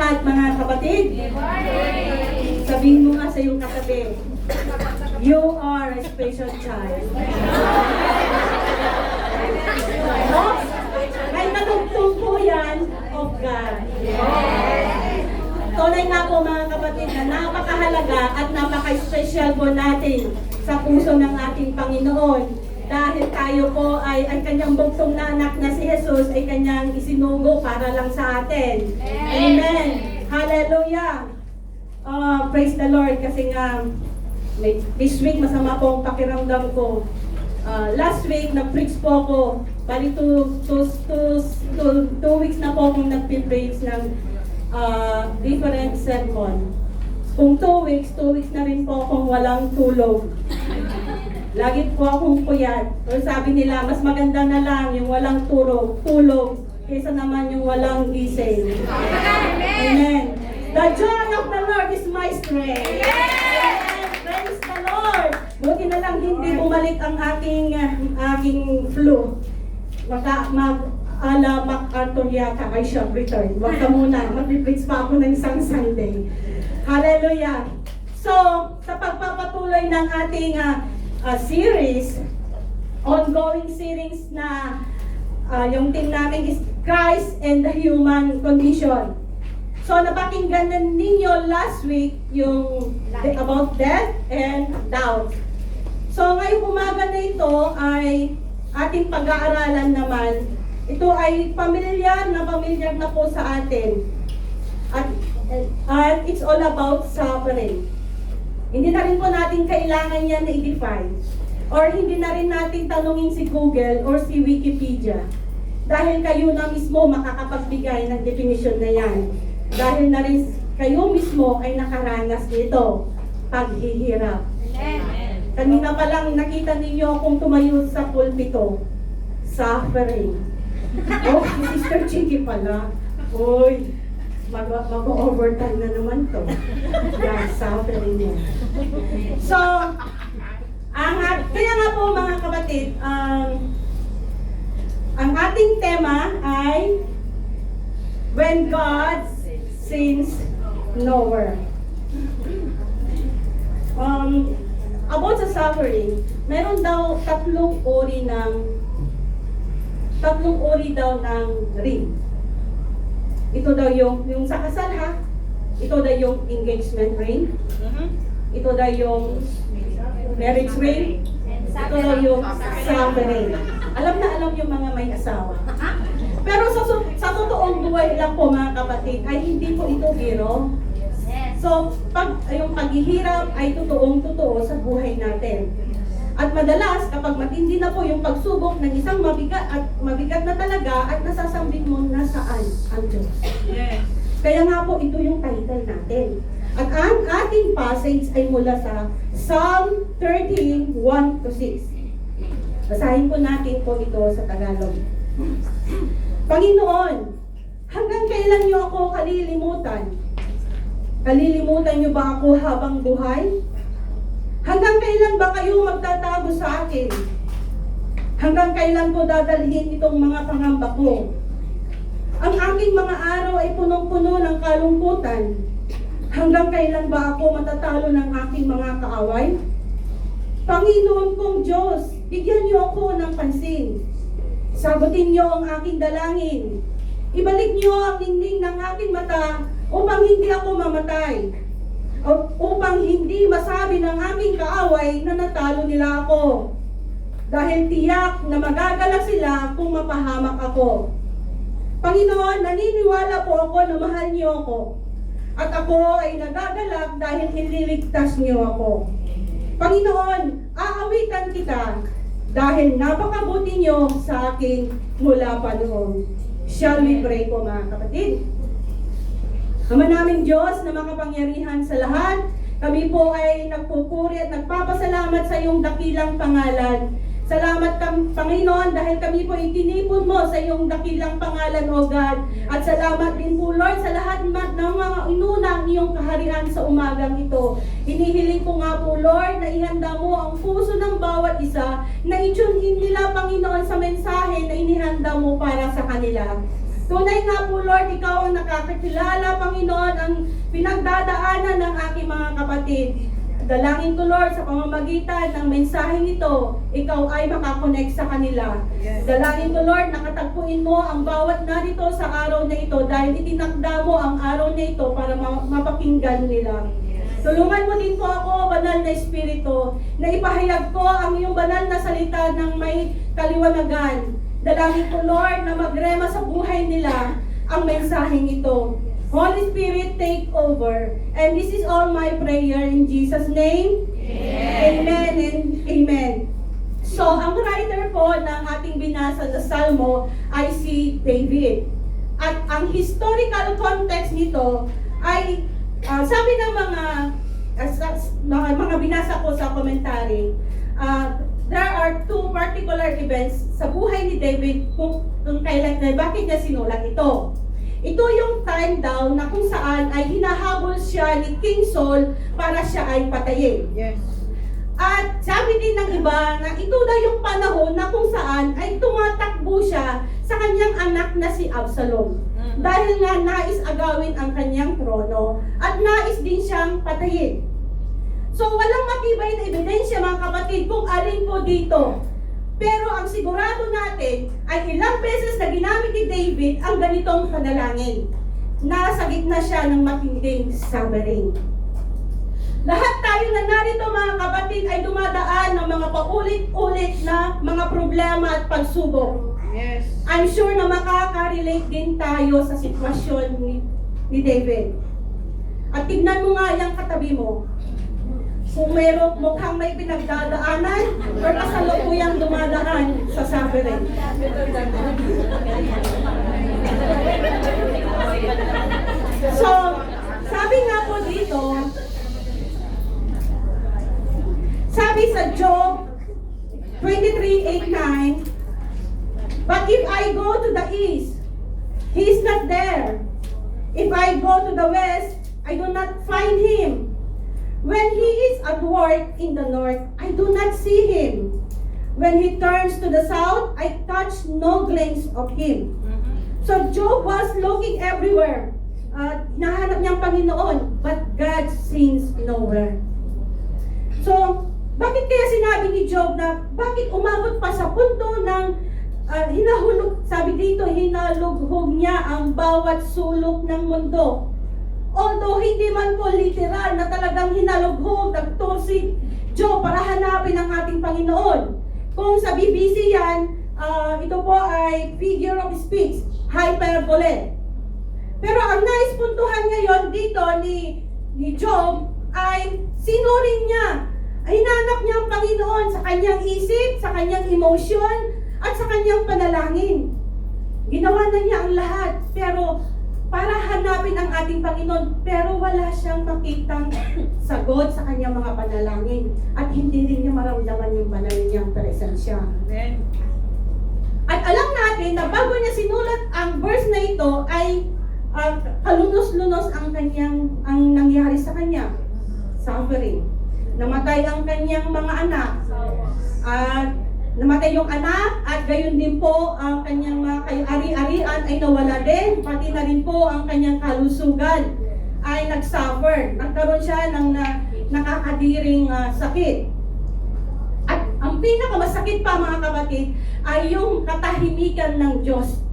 lahat mga kapatid. Sabihin mo nga sa iyong katabi, you are a special child. Oh, may natugtong po yan of God. Tunay nga po mga kapatid na napakahalaga at napaka-special po natin sa puso ng ating Panginoon. Dahil tayo po ay ang kanyang bugtong na anak na si Jesus ay kanyang isinugo para lang sa atin. Amen. Hallelujah. Praise the Lord kasi nga this week masama po ang pakiramdam ko. Last week nag-preach po ako. Bali 2 weeks na po akong nag-preach ng different sermon. Kung 2 weeks na rin po akong walang tulog. Lagi po akong puyat. Or sabi nila, mas maganda na lang yung walang tulog kaysa naman yung walang gising. Amen. The joy of the Lord is my strength. Amen. Praise the Lord. Buti na lang hindi bumalik ang aking flu. Ala MacArthur yata, I shall return. Wag ka muna, mag-preach pa ako ng isang Sunday. Hallelujah. So, sa pagpapatuloy ng ating series, ongoing series na yung theme namin is Christ and the Human Condition. So, napakinggan na ninyo last week yung about death and doubt. So, ngayong umaga na ito ay ating pag-aaralan naman. Ito ay pamilyar na po sa atin. At it's all about suffering. Hindi na rin po natin kailangan yan na i-define. Or hindi na rin natin tanungin si Google or si Wikipedia. Dahil kayo na mismo makakapagbigay ng definition na yan. Dahil na rin kayo mismo ay nakaranas nito. Paghihirap. Kanina pa lang nakita ninyo akong tumayo sa pulpito. Suffering. Oh, si Sister Chiki pala. Uy, mag-overtime na naman to. Yan, suffering niya. So, kaya nga po mga kapatid, ang ating tema ay When God Sends Nowhere. About sa suffering, meron daw tatlong uri daw ng ring. Ito daw yung sa kasal ha. Ito daw yung engagement ring. Ito daw yung marriage ring. Ito daw yung suffering. Alam na alam yung mga may asawa. Pero sa totoong buhay lang po mga kapatid, ay hindi po ito biro. So, yung paghihirap ay totoong-totoo sa buhay natin. At madalas, kapag matindi na po yung pagsubok ng isang mabigat na talaga at nasasambit mo na saan ang Diyos. Yes. Kaya nga po, ito yung title natin. At ang ating passage ay mula sa Psalm 13, 1-6. Basahin po natin po ito sa Tagalog. Panginoon, hanggang kailan niyo ako kalilimutan? Kalilimutan niyo ba ako habang buhay? Hanggang kailan ba kayo magtatago sa akin? Hanggang kailan ko dadalhin itong mga pangamba ko? Ang aking mga araw ay punong-puno ng kalungkutan. Hanggang kailan ba ako matatalo ng aking mga kaaway? Panginoon kong Diyos, bigyan niyo ako ng pansin. Sagutin niyo ang aking dalangin. Ibalik niyo ang ningning ng aking mata upang hindi ako mamatay. Upang hindi masabi ng aking kaaway na natalo nila ako. Dahil tiyak na magagalak sila kung mapahamak ako. Panginoon, naniniwala po ako na mahal niyo ako. At ako ay nagagalak dahil ililigtas niyo ako. Panginoon, aawitan kita dahil napakabuti niyo sa akin mula pa noon. Shall we pray po mga kapatid? Ama namin Diyos na makapangyarihan sa lahat, kami po ay nagpupuri at nagpapasalamat sa iyong dakilang pangalan. Salamat Panginoon dahil kami po itinipon mo sa iyong dakilang pangalan, O God. At salamat din po Lord sa lahat ng mga inunang iyong kaharian sa umagang ito. Hinihiling ko nga po Lord na ihanda mo ang puso ng bawat isa na itsunin nila Panginoon sa mensahe na inihanda mo para sa kanila. Tunay nga po, Lord, ikaw ang nakakakilala, Panginoon, ang pinagdadaanan ng aking mga kapatid. Dalangin ko, Lord, sa pamamagitan ng mensaheng ito, ikaw ay makakonect sa kanila. Dalangin ko, Lord, nakatagpuin mo ang bawat narito sa araw na ito dahil itinakda mo ang araw na ito para mapakinggan nila. Tulungan mo din po ako, banal na Espiritu, na ipahayag ko ang iyong banal na salita ng may kaliwanagan. Dalangin ko, Lord, na magrema sa buhay nila ang mensaheng ito. Holy Spirit, take over. And this is all my prayer in Jesus' name. Amen and amen. So, ang writer po ng ating binasa na Salmo ay si David. At ang historical context nito ay, sabi ng mga binasa ko sa commentary, there are two particular events sa buhay ni David kung kailan, bakit niya sinulat ito. Ito yung time daw na kung saan ay hinahabol siya ni King Saul para siya ay patayin. Yes. At sabi din ng iba na ito daw yung panahon na kung saan ay tumatakbo siya sa kanyang anak na si Absalom. Dahil nga nais agawin ang kanyang trono at nais din siyang patayin. So walang matibay na ebidensya mga kapatid kung alin po dito. Pero ang sigurado natin ay ilang beses na ginamit ni David ang ganitong panalangin. Nasa gitna siya ng matinding suffering. Lahat tayo na narito mga kapatid ay dumadaan ng mga paulit-ulit na mga problema at pagsubok. Yes. I'm sure na makaka-relate din tayo sa sitwasyon ni David. At tignan mo nga yung katabi mo. Kung meron mukhang may pinagdadaanan or kasalukuyang dumadaan sa suffering. So, sabi nga po dito, sabi sa Job 23:8-9, but if I go to the east, he is not there. If I go to the west, I do not find him. When he is at work in the north, I do not see him. When he turns to the south, I catch no glimpse of him. So Job was looking everywhere. Nahanap niyang Panginoon, but God seems nowhere. So, bakit kaya sinabi ni Job na bakit umabot pa sa punto ng hinahulog, sabi dito, hinalughog niya ang bawat sulok ng mundo. Although hindi man po literal na talagang hinalughog, nagtur si Job para hanapin ang ating Panginoon. Kung sa BBC yan, ito po ay figure of speech, hyperbole. Pero ang nais puntuhan ngayon dito ni Job ay sinuring niya. Hinanap niya ang Panginoon sa kanyang isip, sa kanyang emosyon, at sa kanyang panalangin. Ginawa na niya ang lahat, pero para hanapin ang ating Panginoon, pero wala siyang makitang sagot sa kanyang mga panalangin. At hindi rin niya maramdaman yung banal niyang presensya. Amen. At alam natin na bago niya sinulat ang verse na ito ay kalunos-lunos ang nangyari sa kanya. Suffering. Namatay ang kanyang mga anak. At namatay yung anak at gayon din po ang kanyang mga ari-arian ay nawala din. Pati na rin po ang kanyang kalusugan ay nagsuffer. Nagkaroon siya ng nakakadiring sakit. At ang pinakamasakit pa mga kapatid ay yung katahimikan ng Diyos.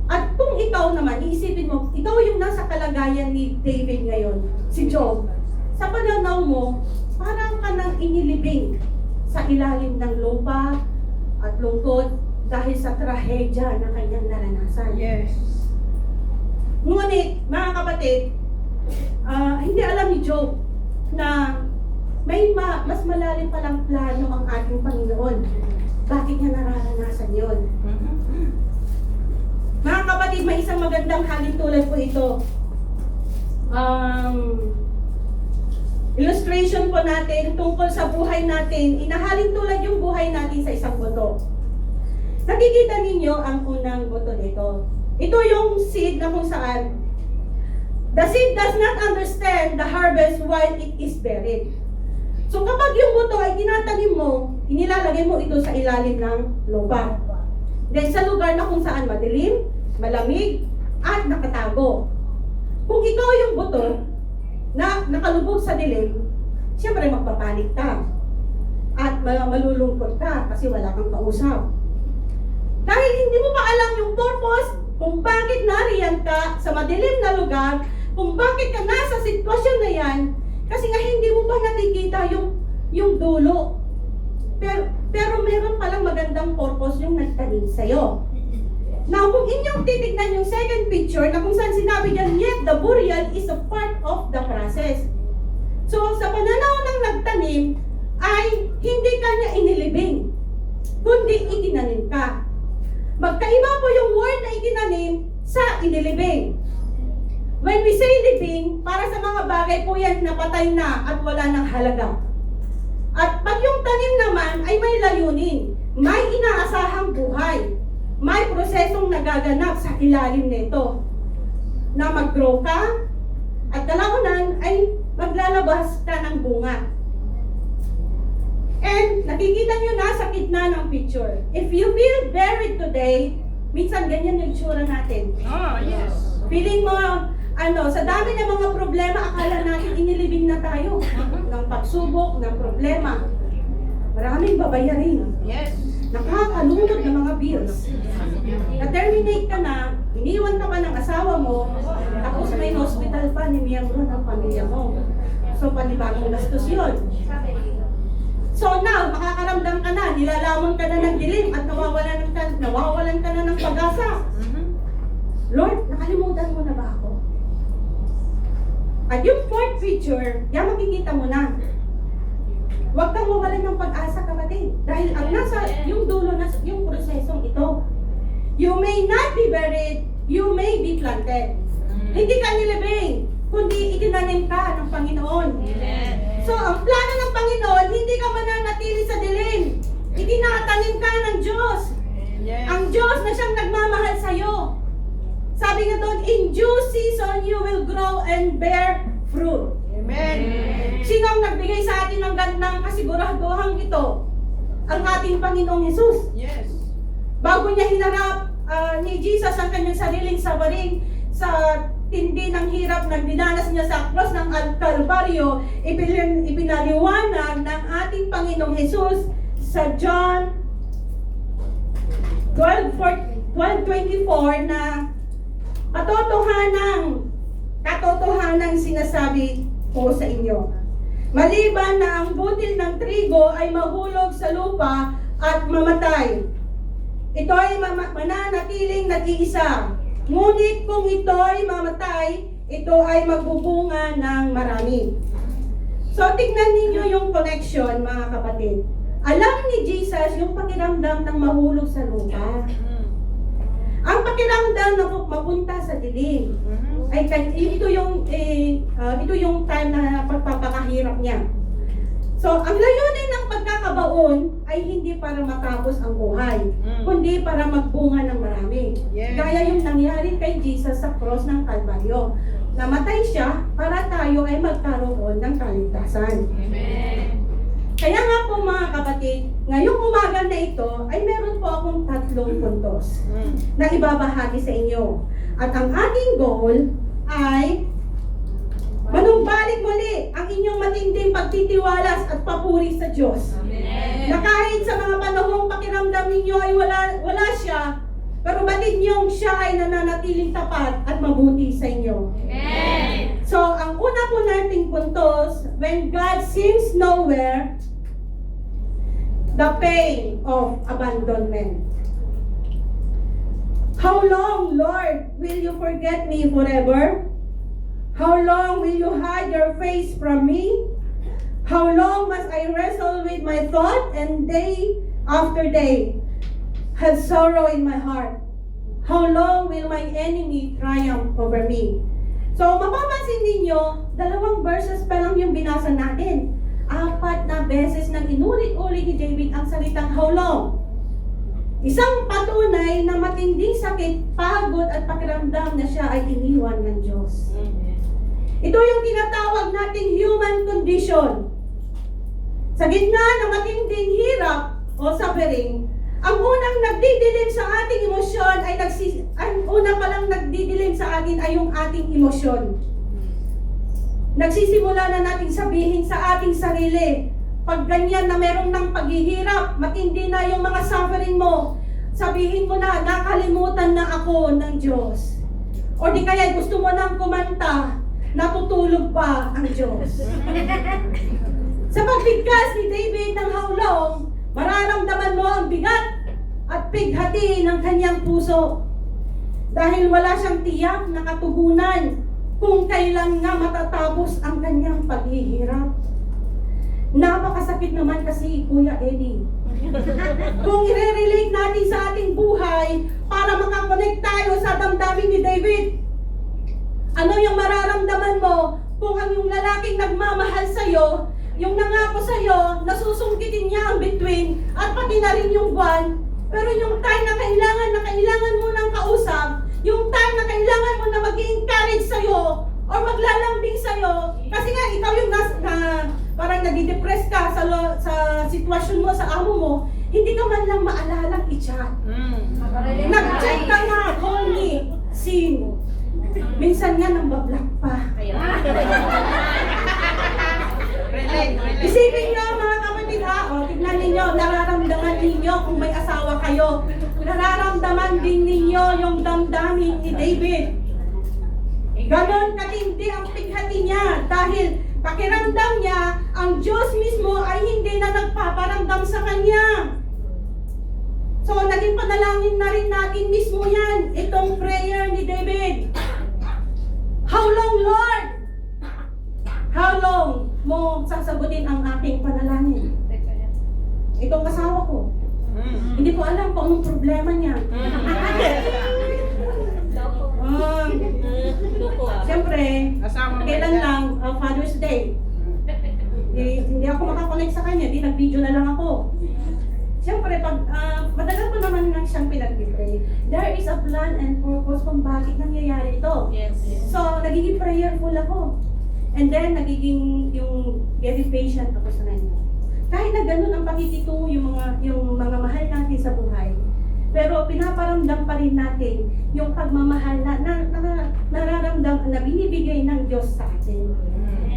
At kung ikaw naman, iisipin mo, ikaw yung nasa kalagayan ni David ngayon, si Job. Sa pananaw mo, parang ka nang inilibing sa ilalim ng lupa at lungkot dahil sa trahedya na kanyang naranasan. Yes. Ngunit, mga kapatid, hindi alam ni Job na may mas malalim palang plano ang ating Panginoon. Bakit niya nararanasan yun? Mga kapatid, may isang magandang halintulad po ito. Illustration po natin tungkol sa buhay natin. Inahalin tulad yung buhay natin sa isang buto. Nakikita ninyo ang unang buto nito. Ito yung seed na kung saan the seed does not understand the harvest while it is buried. So kapag yung buto ay tinatanim mo, inilalagay mo ito sa ilalim ng lupa. Then sa lugar na kung saan madilim, malamig, at nakatago. Kung ikaw yung buto na nakalubog sa dilim, siyempre magpapanik ka. At malulungkot ka kasi wala kang kausap. Dahil hindi mo pa alam yung purpose kung bakit nariyan ka sa madilim na lugar, kung bakit ka nasa sitwasyon na yan, kasi nga hindi mo pa nakikita yung dulo. Pero meron palang magandang purpose yung nagtanim sa'yo. Now, kung inyong titignan yung second picture na kung saan sinabi niyan, yet the burial is a part of the process. So, sa pananaw ng nagtanim, ay hindi kanya inilibing, kundi itinanim ka. Magkaiba po yung word na itinanim sa inilibing. When we say living, para sa mga bagay po yan na patay na at wala ng halaga. At pag yung tanim naman ay may layunin, may inaasahang buhay, may prosesong nagaganap sa ilalim nito, na mag-grow ka, at kalaunan ay maglalabas ka ng bunga. And nakikita nyo na sa gitna ng picture. If you feel buried today, minsan ganyan yung itsura natin. Oh, yes. Feeling mo, sa dami ng mga problema, akala natin inilibing na tayo. Ng pagsubok, ng problema. Maraming babayarin. Yes. Nakakalunod ng mga bills. Na-terminate ka na, iniwan ka pa ng asawa mo, tapos may hospital pa ni miyembro ng pamilya mo. So, panibagong gastos yun. So now, makakaramdam ka na, nilalamon ka na ng dilim at nawawalan ka na ng pag-asa. Lord, nakalimutan mo na ba ako? At yung fourth picture, yan makikita mo na. Huwag kang mawalan ng pag-asa, kapatid. Dahil ang nasa, yung dulo, yung prosesong ito. You may not be buried, you may be planted. Hindi ka nilibing, kundi itinanim ka ng Panginoon. So, ang plano ng Panginoon, hindi ka mananatili sa dilim. Itinatanim ka ng Diyos. Ang Diyos na siyang nagmamahal sa'yo. Sabi nga doon, in due season, you will grow and bear fruit. Amen. Sino ang nagbigay sa atin ng gandang kasiguraduhang ito? Ang ating Panginoong Hesus. Yes. Bago niya hinarap ni Jesus ang kanyang sariling sabaring sa tindi ng hirap na dinanas niya sa cross ng Kalbaryo, ipinaliwanag ng ating Panginoong Hesus sa John 12:24 na katotohanang sinasabi ko sa inyo. Maliban na ang butil ng trigo ay mahulog sa lupa at mamatay, ito ay mananatiling nag-iisa. Ngunit kung ito ay mamatay, ito ay magbubunga ng marami. So, tignan ninyo yung connection, mga kapatid. Alam ni Jesus yung pakiramdam ng mahulog sa lupa. Ang pakiramdam na mapunta sa dilim. Ay, ito yung time na pagpapakahirap niya. So, ang layunin ng pagkakabaon ay hindi para matapos ang buhay, kundi para magbunga ng marami. Yes. Gaya yung nangyari kay Jesus sa cross ng Kalbaryo. Namatay siya para tayo ay magkaroon ng kaligtasan. Amen. Kaya nga po mga kapatid, ngayong umaga na ito ay meron po akong 3 puntos na ibabahagi sa inyo. At ang ating goal ay manumbalik muli ang inyong matinding pagtitiwalas at papuri sa Diyos. Amen. Na kahit sa mga panahong pakiramdam ninyo ay wala siya, pero batid niyong siya ay nananatiling tapat at mabuti sa inyo. Amen. So, ang una po nating puntos, when God seems nowhere, the pain of abandonment. How long, Lord, will you forget me forever? How long will you hide your face from me? How long must I wrestle with my thought and day after day have sorrow in my heart? How long will my enemy triumph over me? So, mapapansin ninyo, 2 verses pa lang yung binasa natin. 4 na beses nang inulit-ulit ni David ang salitang how long. Isang patunay na matinding sakit, pagod at pakiramdam na siya ay iniwan ng Diyos. Ito yung tinatawag nating human condition. Sa gitna ng matinding hirap o suffering, ang unang nagdidilim sa ating emosyon ay ang una palang nagdidilim sa atin ay yung ating emosyon. Nagsisimula na nating sabihin sa ating sarili, pag ganyan na meron ng paghihirap, matindi na yung mga suffering mo, sabihin mo na, nakalimutan na ako ng Diyos. O di kaya gusto mo nang kumanta, natutulog pa ang Diyos. Sa pagbigkas ni David ng hawlong, mararamdaman mo ang bigat at pighati ng kanyang puso. Dahil wala siyang tiyak na katugunan kung kailan nga matatapos ang kanyang paghihirap. Napakasakit naman kasi, Kuya Eddie. Kung i-relate natin sa ating buhay para makakonect tayo sa damdamin ni David, ano yung mararamdaman mo kung ang yung lalaking nagmamahal sa'yo, yung nangako sa'yo, nasusungkitin niya ang between at pati na rin yung buwan, pero yung time na kailangan mo ng kausap, yung time na kailangan mo na mag-i-encourage sa'yo or maglalambing sa'yo, kasi nga ikaw yung parang nadidepress ka sa sitwasyon mo, sa amo mo, hindi ka man lang maalalang i-chat. Nag-chat ka nga, call me, sin. Minsan nga nang bablock pa. Isipin nyo mga kapatid tignan ninyo, nararamdaman ninyo kung may asawa kayo. Nararamdaman din ninyo yung damdamin ni David. Ganon katindi ang pighati niya dahil pakiramdam niya, ang Diyos mismo ay hindi na nagpaparamdam sa kanya. So, naging panalangin na rin natin mismo yan, itong prayer ni David. How long, Lord? How long mo sasagutin ang ating panalangin? Itong asawa ko. Hindi ko alam kung anong problema niya. Siyempre, kailan lang Father's Day. Hindi ako makakonect sa kanya, di nag-video na lang ako. Siyempre, pag matagal ko naman lang siyang pinag-pray, there is a plan and purpose kung bakit nangyayari ito. Yes. So, nagiging prayerful ako. And then, nagiging yung very patient ako sa kanya. Kahit na ganun ang pakikitungo yung mga mahal natin sa buhay, pero pinaparamdam pa rin natin yung pagmamahal na nararamdam na binibigay ng Diyos sa atin.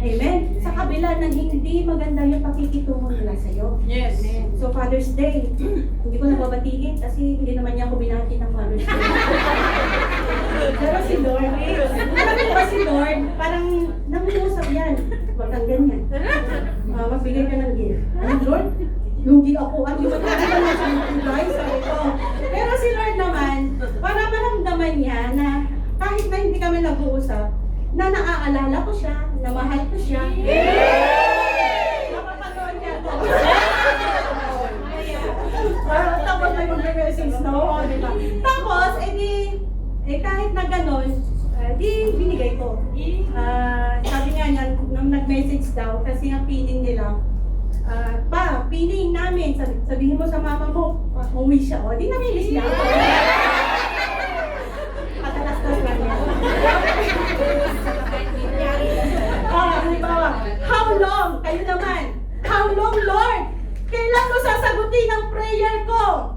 Amen? Sa kabila ng hindi maganda yung pakikitungo nila sa'yo. Yes. So Father's Day, hindi ko nababatiin kasi hindi naman niya ako binati ng Father's Day. Pero si Lord, alam mo ba si Lord, parang nangunusap yan. Huwag kang ganyan. Magbigay ka ng gift. Ano Lord? Lugi ako. At yung magkakaroon na siya ng guys. Pero si Lord naman, para maramdaman niya na kahit na hindi kami nag-uusap, na naaalala ko siya, na mahal ko siya. Napapanood niya ako. Tapos may mag-message na ako, di ba? Tapos, kahit na gano'n, di binigay ko. Sabi nga niya, nung nag-message daw, kasi ang feeling nila, feeling namin, sabihin mo sa mama mo, umuwi siya. O, di namimiss niya ako. Patalastas lang niya. Halimbawa, how long? Kayo naman. How long, Lord? Kailan mo sasagutin ang prayer ko?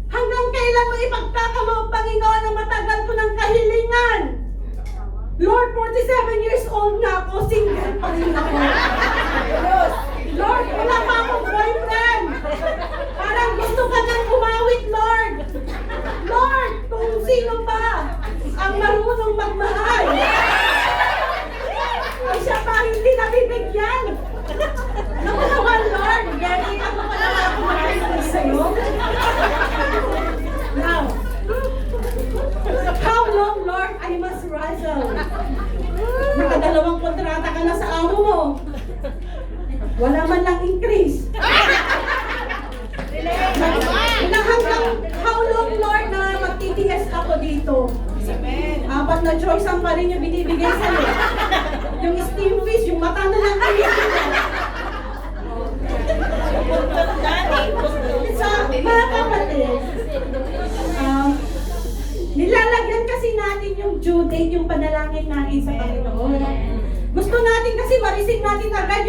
Hanggang kailan mo ipagkakaloob, Panginoon, ang matagal ko ng kahilingan? Lord, 47 years old na ako, single pa rin ako. Lord, wala pa akong boyfriend. Parang gusto ka nang umawit, Lord. Lord, kung sino pa ang marunong magmahal, ay siya pa hindi nabibigyan. Naku naman, Lord, Gary, ano pa na ako makinig sa'yo? Now, how long, Lord, I must wrestle? Nakadalawang kontrata ka na sa amo mo. Wala man lang increase. Hanggang how long, Lord, na magtitiis ako dito? Apat na choice ang pa rin yung binibigay sa'yo. Yung steam fish, yung mata na lang kayo. So, mga kapatid, nilalagyan kasi natin yung due date, yung panalangin natin sa Panginoon. Gusto natin kasi marising natin agad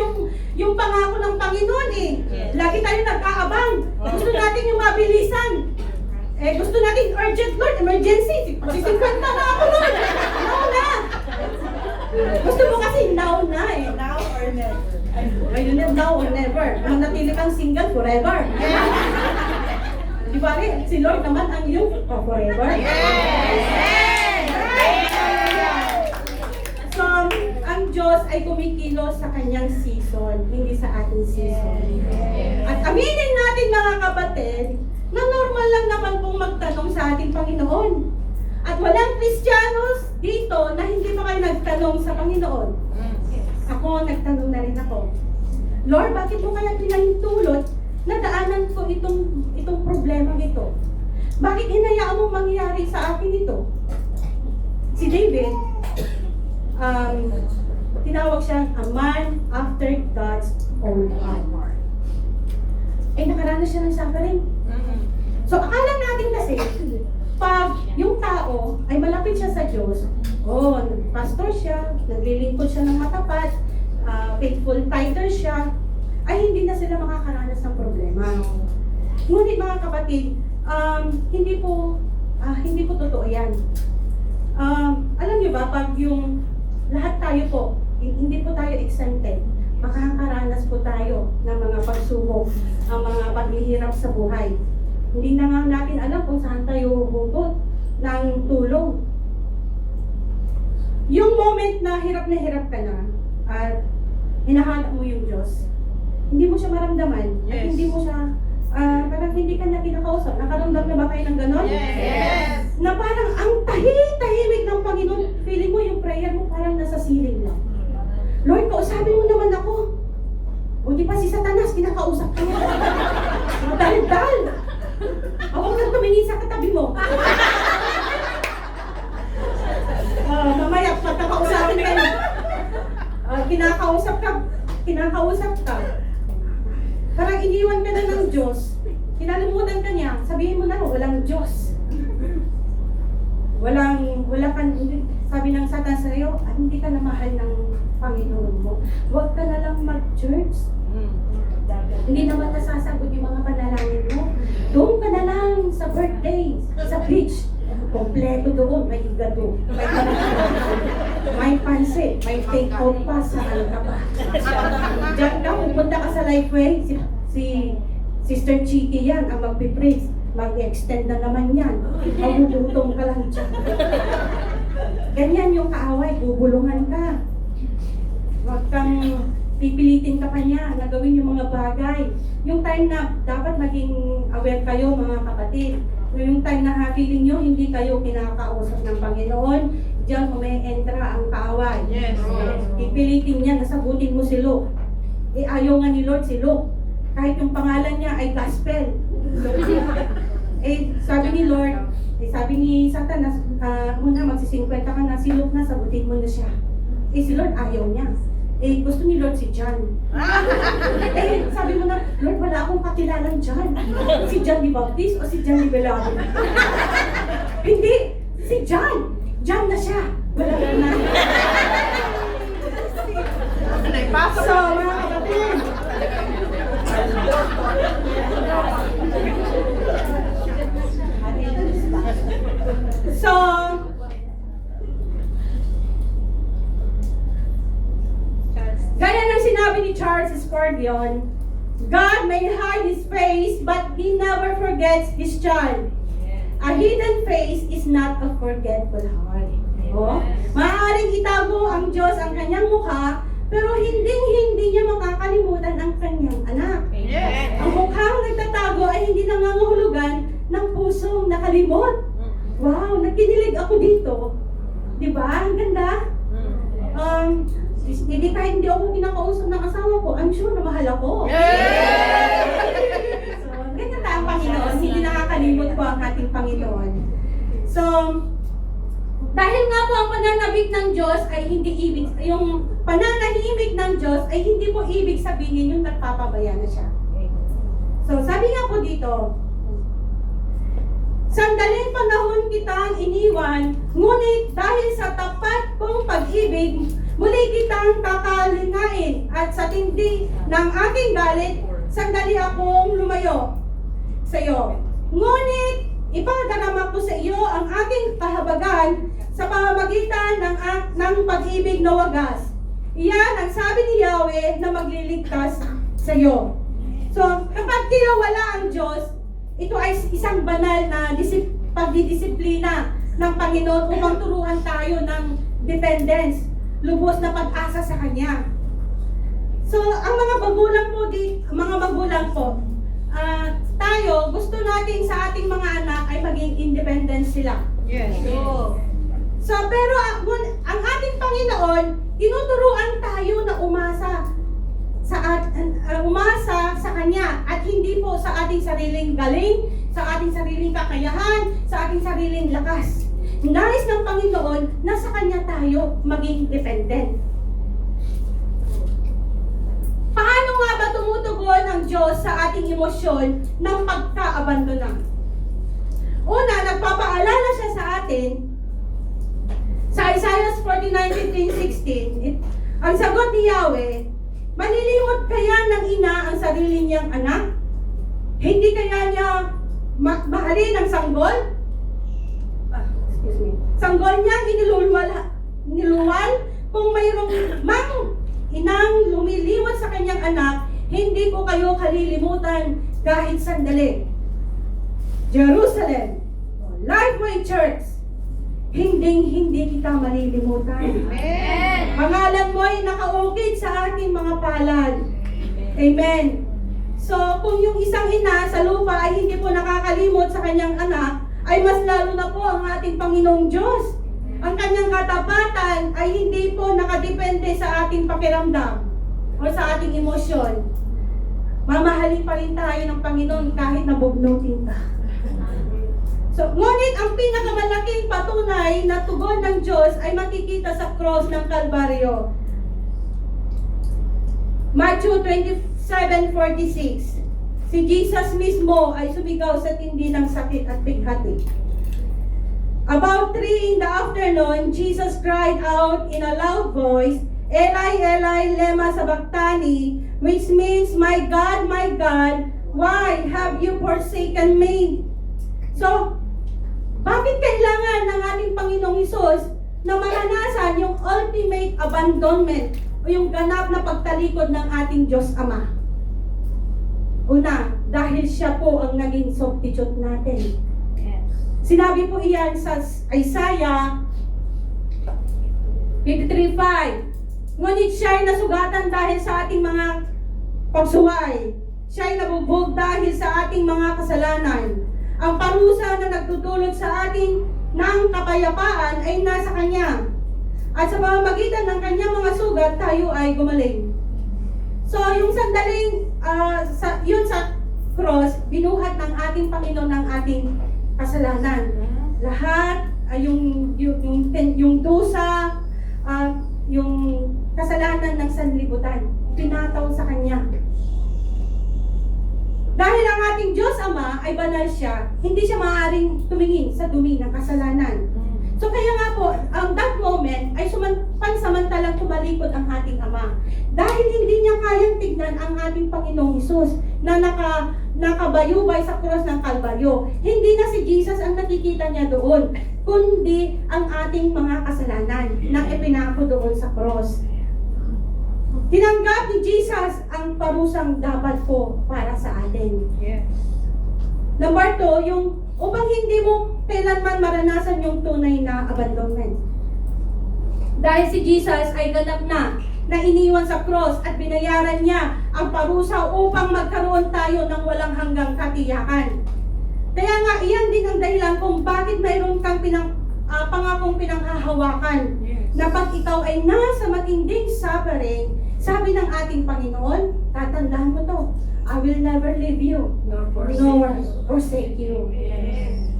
yung pangako ng Panginoon eh. Lagi tayo nag-aabang. Gusto natin yung mabilisan. Eh, gusto natin urgent, Lord, emergency. 50 na ako, Lord. Now na. Gusto mo kasi now na eh. Now or never? Ngayon na, now or never. Manatili kang single forever. Di ba rin? Si Lord naman ang iyong forever. So, ang Diyos ay kumikilos sa kanyang season, hindi sa ating season. At aminin natin mga kapatid, na normal lang naman pong magtanong sa ating Panginoon. At walang Kristiyanos dito na hindi pa kayo nagtanong sa Panginoon. Ako, nagtanong na rin ako. Lord, bakit mo kaya pinahintulot na daanan ko itong problema ito? Bakit hinayaan mo mangyari sa akin ito? Si David, tinawag siyang a man after God's own heart. Eh, nakaranas siya ng suffering. So, akala natin kasi, pag yung tao ay malapit siya sa Diyos, pastor siya, naglilingkod siya ng matapat, faithful tither siya, ay hindi na sila makakaranas ng problema. Ngunit mga kapatid, hindi po totoo yan. Alam niyo ba, pag yung lahat tayo po, hindi po tayo exempted, makakaranas po tayo ng mga pagsubok, ang mga paghihirap sa buhay. Hindi na nga natin alam kung saan tayo huhugot ng tulong. Yung moment na hirap ka na, at hinahanap mo yung Diyos, hindi mo siya maramdaman, at hindi mo siya, parang hindi ka niya kinakausap. Nakaramdam na ba kayo ng ganon? Yes! Na parang ang tahimik ng Panginoon, feeling mo yung prayer mo parang nasa ceiling lang. Lord, kausapin mo naman ako. O di pa si Satanas, kinakausap ka niya. Dal-dal! Huwag kang tumingin sa katabi mo. Mamaya, pag nakausapin ka na, kinakausap ka. Parang iniwan ka na ng Diyos. Kinalimutan ka niya. Sabihin mo na, walang Diyos. Wala kang, sabi ng Satan sa iyo, hindi ka na mahal ng Panginoon mo. Huwag ka na lang mag-church. Hindi naman nasasagot yung mga panalangin mo. Doon ka na lang sa birthday, sa beach. Kompleto doon, may higado, may pansit, may take-out pa sa ka pa. Diyan ka, pupunta ka sa Lifeway, si Sister Chiki yan, ang magpipraise. Mag-extend na naman yan. Magugutong ka lang dyan. Ganyan yung kaaway, bubulungan ka. Huwag kang pipilitin ka pa niya na gawin yung mga bagay. Yung time na dapat maging aware kayo mga kapatid. Yung time na feeling nyo hindi kayo kinakausap ng Panginoon, diyan entra ang kaaway. Yes. Pipilitin niya, nasagutin mo si Luke. Eh ayaw nga ni Lord si Luke. Kahit yung pangalan niya ay gospel. Sabi ni Lord, sabi ni Satan, muna magsi-50 ka na, si Luke na, sagutin mo na siya. Si Lord ayaw niya. Gusto ni Lord si John. Sabi mo na, Lord, wala akong kakilalang John. Si John the Baptist o si John the Beloved? Hindi, si John. John na siya. Wala na. So, mga kapatid, gaya ng sinabi ni Charles Spurgeon, God may hide His face, but He never forgets His child. A hidden face is not a forgetful heart. Maaaring itago ang Diyos ang kanyang mukha, pero hindi niya makakalimutan ang kanyang anak. Ang mukhang nagtatago ay hindi nangangahulugan ng pusong nakalimot. Wow, nagkinilig ako dito. Diba? Ang ganda. Hindi kahit hindi ako kinakausap ng asawa ko, I'm sure na mahal ako. So, ganyan tayo ang Panginoon. Hindi nakakalimot po ang ating Panginoon. So, dahil nga po ang pananabik ng Diyos ay hindi ibig, yung pananahimik ng Diyos ay hindi po ibig sabihin yung nagpapabaya na siya. So, sabi nga po dito, sandaling panahon kitang iniwan, ngunit dahil sa tapat kong pag-ibig, muli kitang kakalingain at sa tindi ng aking galit, sandali akong lumayo sa iyo. Ngunit Ipadarama ko sa iyo ang aking kahabagan sa pamamagitan ng pag-ibig na wagas. Iyan ang sabi ni Yahweh na magliligtas sa iyo. So, kapag tinawala ang Diyos, ito ay isang banal na pagdidisiplina ng Panginoon upang turuan tayo ng dependence, lubos na pag-asa sa Kanya. So, ang mga magulang po, tayo, gusto natin sa ating mga anak ay maging independent sila. Yes. So, pero ang ating Panginoon, tinuturuan tayo na umasa sa Kanya at hindi po sa ating sariling galing, sa ating sariling kakayahan, sa ating sariling lakas. Nais ng Panginoon na sa Kanya tayo maging dependent. Paano nga ba tumutugon ang Diyos sa ating emosyon ng pagka-abandona? Una, nagpapaalala siya sa atin sa Isaiah 49:15-16. Ang sagot ni Yahweh, malilimot kaya ng ina ang sarili niyang anak? Hindi kaya niya mahalin ang sanggol? Sanggol niya niluwal kung mayroong inang lumiliwat sa kanyang anak, hindi ko kayo kalilimutan kahit sandali. Jerusalem, Lifeway Church, hindi kita malilimutan. Amen. Pangalan mo ay nakaukit sa ating mga palad. Amen. So, kung yung isang ina sa lupa ay hindi po nakakalimot sa kanyang anak, ay mas lalo na po ang ating Panginoong Diyos. Ang kanyang katapatan ay hindi po nakadepende sa ating pakiramdam o sa ating emosyon. Mamahalin pa rin tayo ng Panginoon kahit nabugnutin ka. So, ngunit ang pinakamalaking patunay na tugon ng Diyos ay makikita sa cross ng Kalbaryo. Matthew 27:46. Si Jesus mismo ay sumigaw sa tindi ng sakit at bighati. About 3 in the afternoon, Jesus cried out in a loud voice, Eli, Eli, lema sabachthani, which means, my God, why have you forsaken me? So, bakit kailangan ng ating Panginoong Hesus na maranasan yung ultimate abandonment o yung ganap na pagtalikod ng ating Diyos Ama? Una, dahil siya po ang naging substitute natin. Sinabi po iyan sa Isaiah 53:5. Ngunit siya ay nasugatan dahil sa ating mga pagsuway. Siya ay nabubog dahil sa ating mga kasalanan. Ang parusa na nagdudulot sa ating ng kapayapaan ay nasa Kanya. At sa pamamagitan ng Kanyang mga sugat, tayo ay gumaling. So, yung sandaling, yun sa cross, binuhat ng ating Panginoon ng ating kasalanan. Lahat yung dusa, yung kasalanan ng sanlibutan, pinataw sa Kanya. Dahil ang ating Diyos Ama ay banal siya, hindi siya maaaring tumingin sa dumi ng kasalanan. So kaya nga po, ang that moment ay pansamantalang tumalikod ang ating Ama. Dahil hindi niya kayang tignan ang ating Panginoong Hesus na nakabayubay sa cross ng Kalbaryo. Hindi na si Jesus ang nakikita niya doon, kundi ang ating mga kasalanan na ipinako doon sa cross. Tinanggap ni Jesus ang parusang dapat po para sa atin. Yes. Number 2, yung upang hindi mo kailanman maranasan yung tunay na abandonment. Dahil si Jesus ay ganap na iniwan sa cross at binayaran niya ang parusa upang magkaroon tayo ng walang hanggang katiyakan. Kaya nga, iyan din ang dahilan kung bakit mayroon kang pangakong pinanghahawakan. Yes. Na pag ikaw ay nasa matinding suffering, sabi ng ating Panginoon, tatandaan mo to, I will never leave you, nor forsake you. Yes.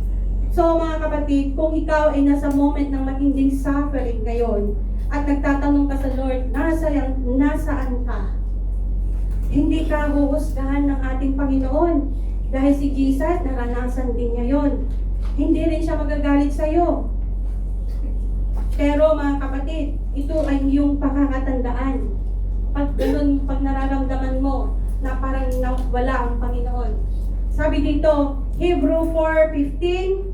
So mga kapatid, kung ikaw ay nasa moment ng matinding suffering ngayon, at nagtatanong ka sa Lord, nasaan ka? Hindi ka huhusgahan ng ating Panginoon. Dahil si Jesus, naranasan din niya yon. Hindi rin siya magagalit sa iyo. Pero mga kapatid, ito ay iyong pakakatandaan. Pag nararamdaman mo na parang wala ang Panginoon. Sabi dito, Hebrew 4:15,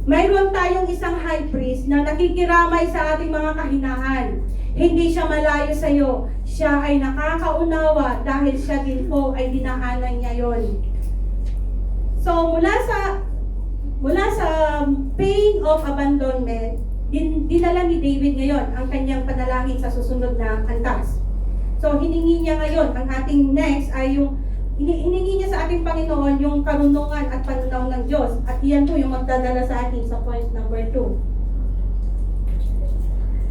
mayroon tayong isang high priest na nakikiramay sa ating mga kahinaan. Hindi siya malayo sa iyo. Siya ay nakakaunawa dahil siya din po ay dinaanan niya yon. So mula sa pain of abandonment, dinala ni David ngayon ang kanyang panalangin sa susunod na antas. So hiningi niya ngayon, ang ating next ay yung hiningi niya sa ating Panginoon yung karunungan at panunaw ng Diyos. At iyan po yung magdadala sa atin sa point number 2.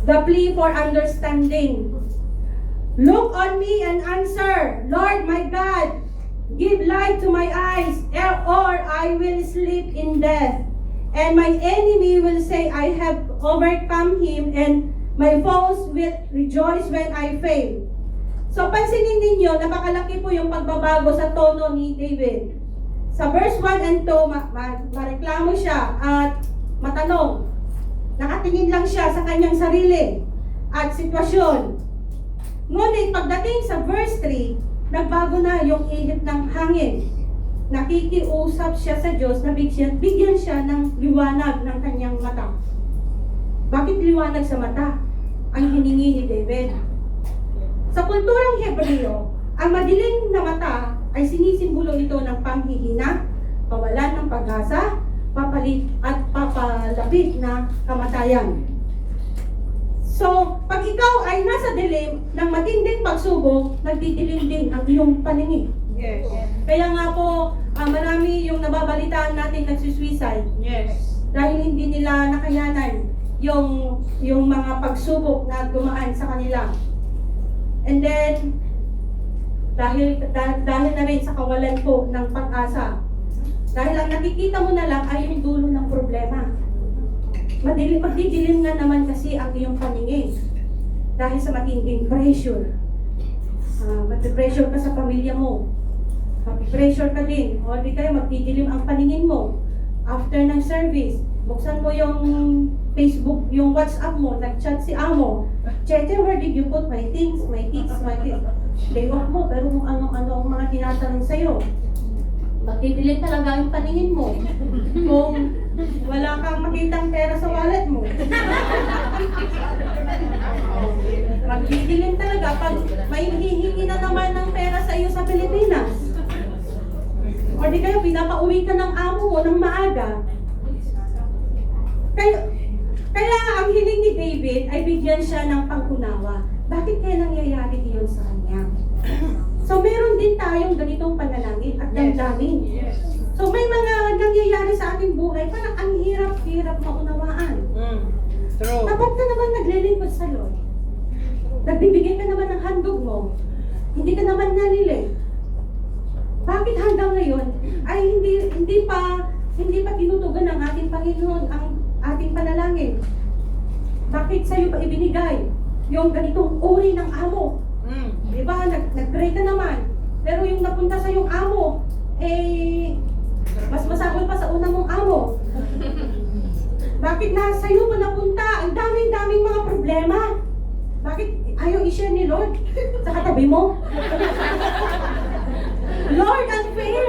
The plea for understanding. Look on me and answer, Lord my God, give light to my eyes, or I will sleep in death. And my enemy will say, I have overcome him, and my foes will rejoice when I fail. So pansinin ninyo, napakalaki po yung pagbabago sa tono ni David. Sa verse 1 and 2, mareklamo siya at matanong. Nakatingin lang siya sa kanyang sarili at sitwasyon. Ngunit pagdating sa verse 3, nagbago na yung ihip ng hangin. Nakikiusap siya sa Diyos na bigyan siya ng liwanag ng kanyang mata. Bakit liwanag sa mata? Ang hiningi ni David. Sa kulturang Hebreo, ang madilim na mata ay sinisimbolo ito ng panghihina, kawalan ng pag-asa, papalit at papalapit na kamatayan. So, pag ikaw ay nasa dilim ng matinding pagsubok, nagdidilim din ang iyong paningin. Yes. Kaya nga po, marami yung nababalitaan natin nagsisuicide Yes. dahil hindi nila nakayanan yung mga pagsubok na dumaan sa kanila. And then, dahil na rin sa kawalan po ng pag-asa, dahil ang nakikita mo na lang ay yung dulo ng problema. Magdidilim nga naman kasi ang iyong paningin dahil sa matinding pressure. Mag-pressure ka sa pamilya mo. Mag-pressure ka din. O di kaya magdidilim ang paningin mo. After ng service, buksan mo yung Facebook, yung WhatsApp mo, nag-chat si amo. Cheche, where did you put my things, my kids, my things? Day off mo, pero kung ano-ano ang mga tinatanong sa'yo. Magdidilim talaga yung paningin mo. Kung wala kang makitang pera sa wallet mo. Magdidilim talaga pag may hihingi na naman ng pera sa iyo sa Pilipinas. O di kaya pinapauwi ka ng amo mo ng maaga. Kaya ang hiling ni David ay bigyan siya ng pag-unawa. Bakit kaya nangyayari iyon sa kanya? So meron din tayong ganitong panalangin at damdamin. Yes. So may mga nangyayari sa ating buhay, parang ang hirap-hirap maunawaan. True. Dapat ka naman naglilingkod sa Lord. Nagbibigay ka naman ng handog mo. Hindi ka naman nalilay. Bakit hanggang ngayon ay hindi pa tinutugan ng ating Panginoon ang ating panalangin? Bakit sa'yo pa ibinigay yung ganitong uri ng amo? Diba? Nag-pray ka naman. Pero yung napunta sa yung amo, mas masahol pa sa una mong amo. Bakit na sa'yo pa napunta? Ang daming-daming mga problema. Bakit ayaw i-share ni Lord sa katabi mo? Lord, unfair!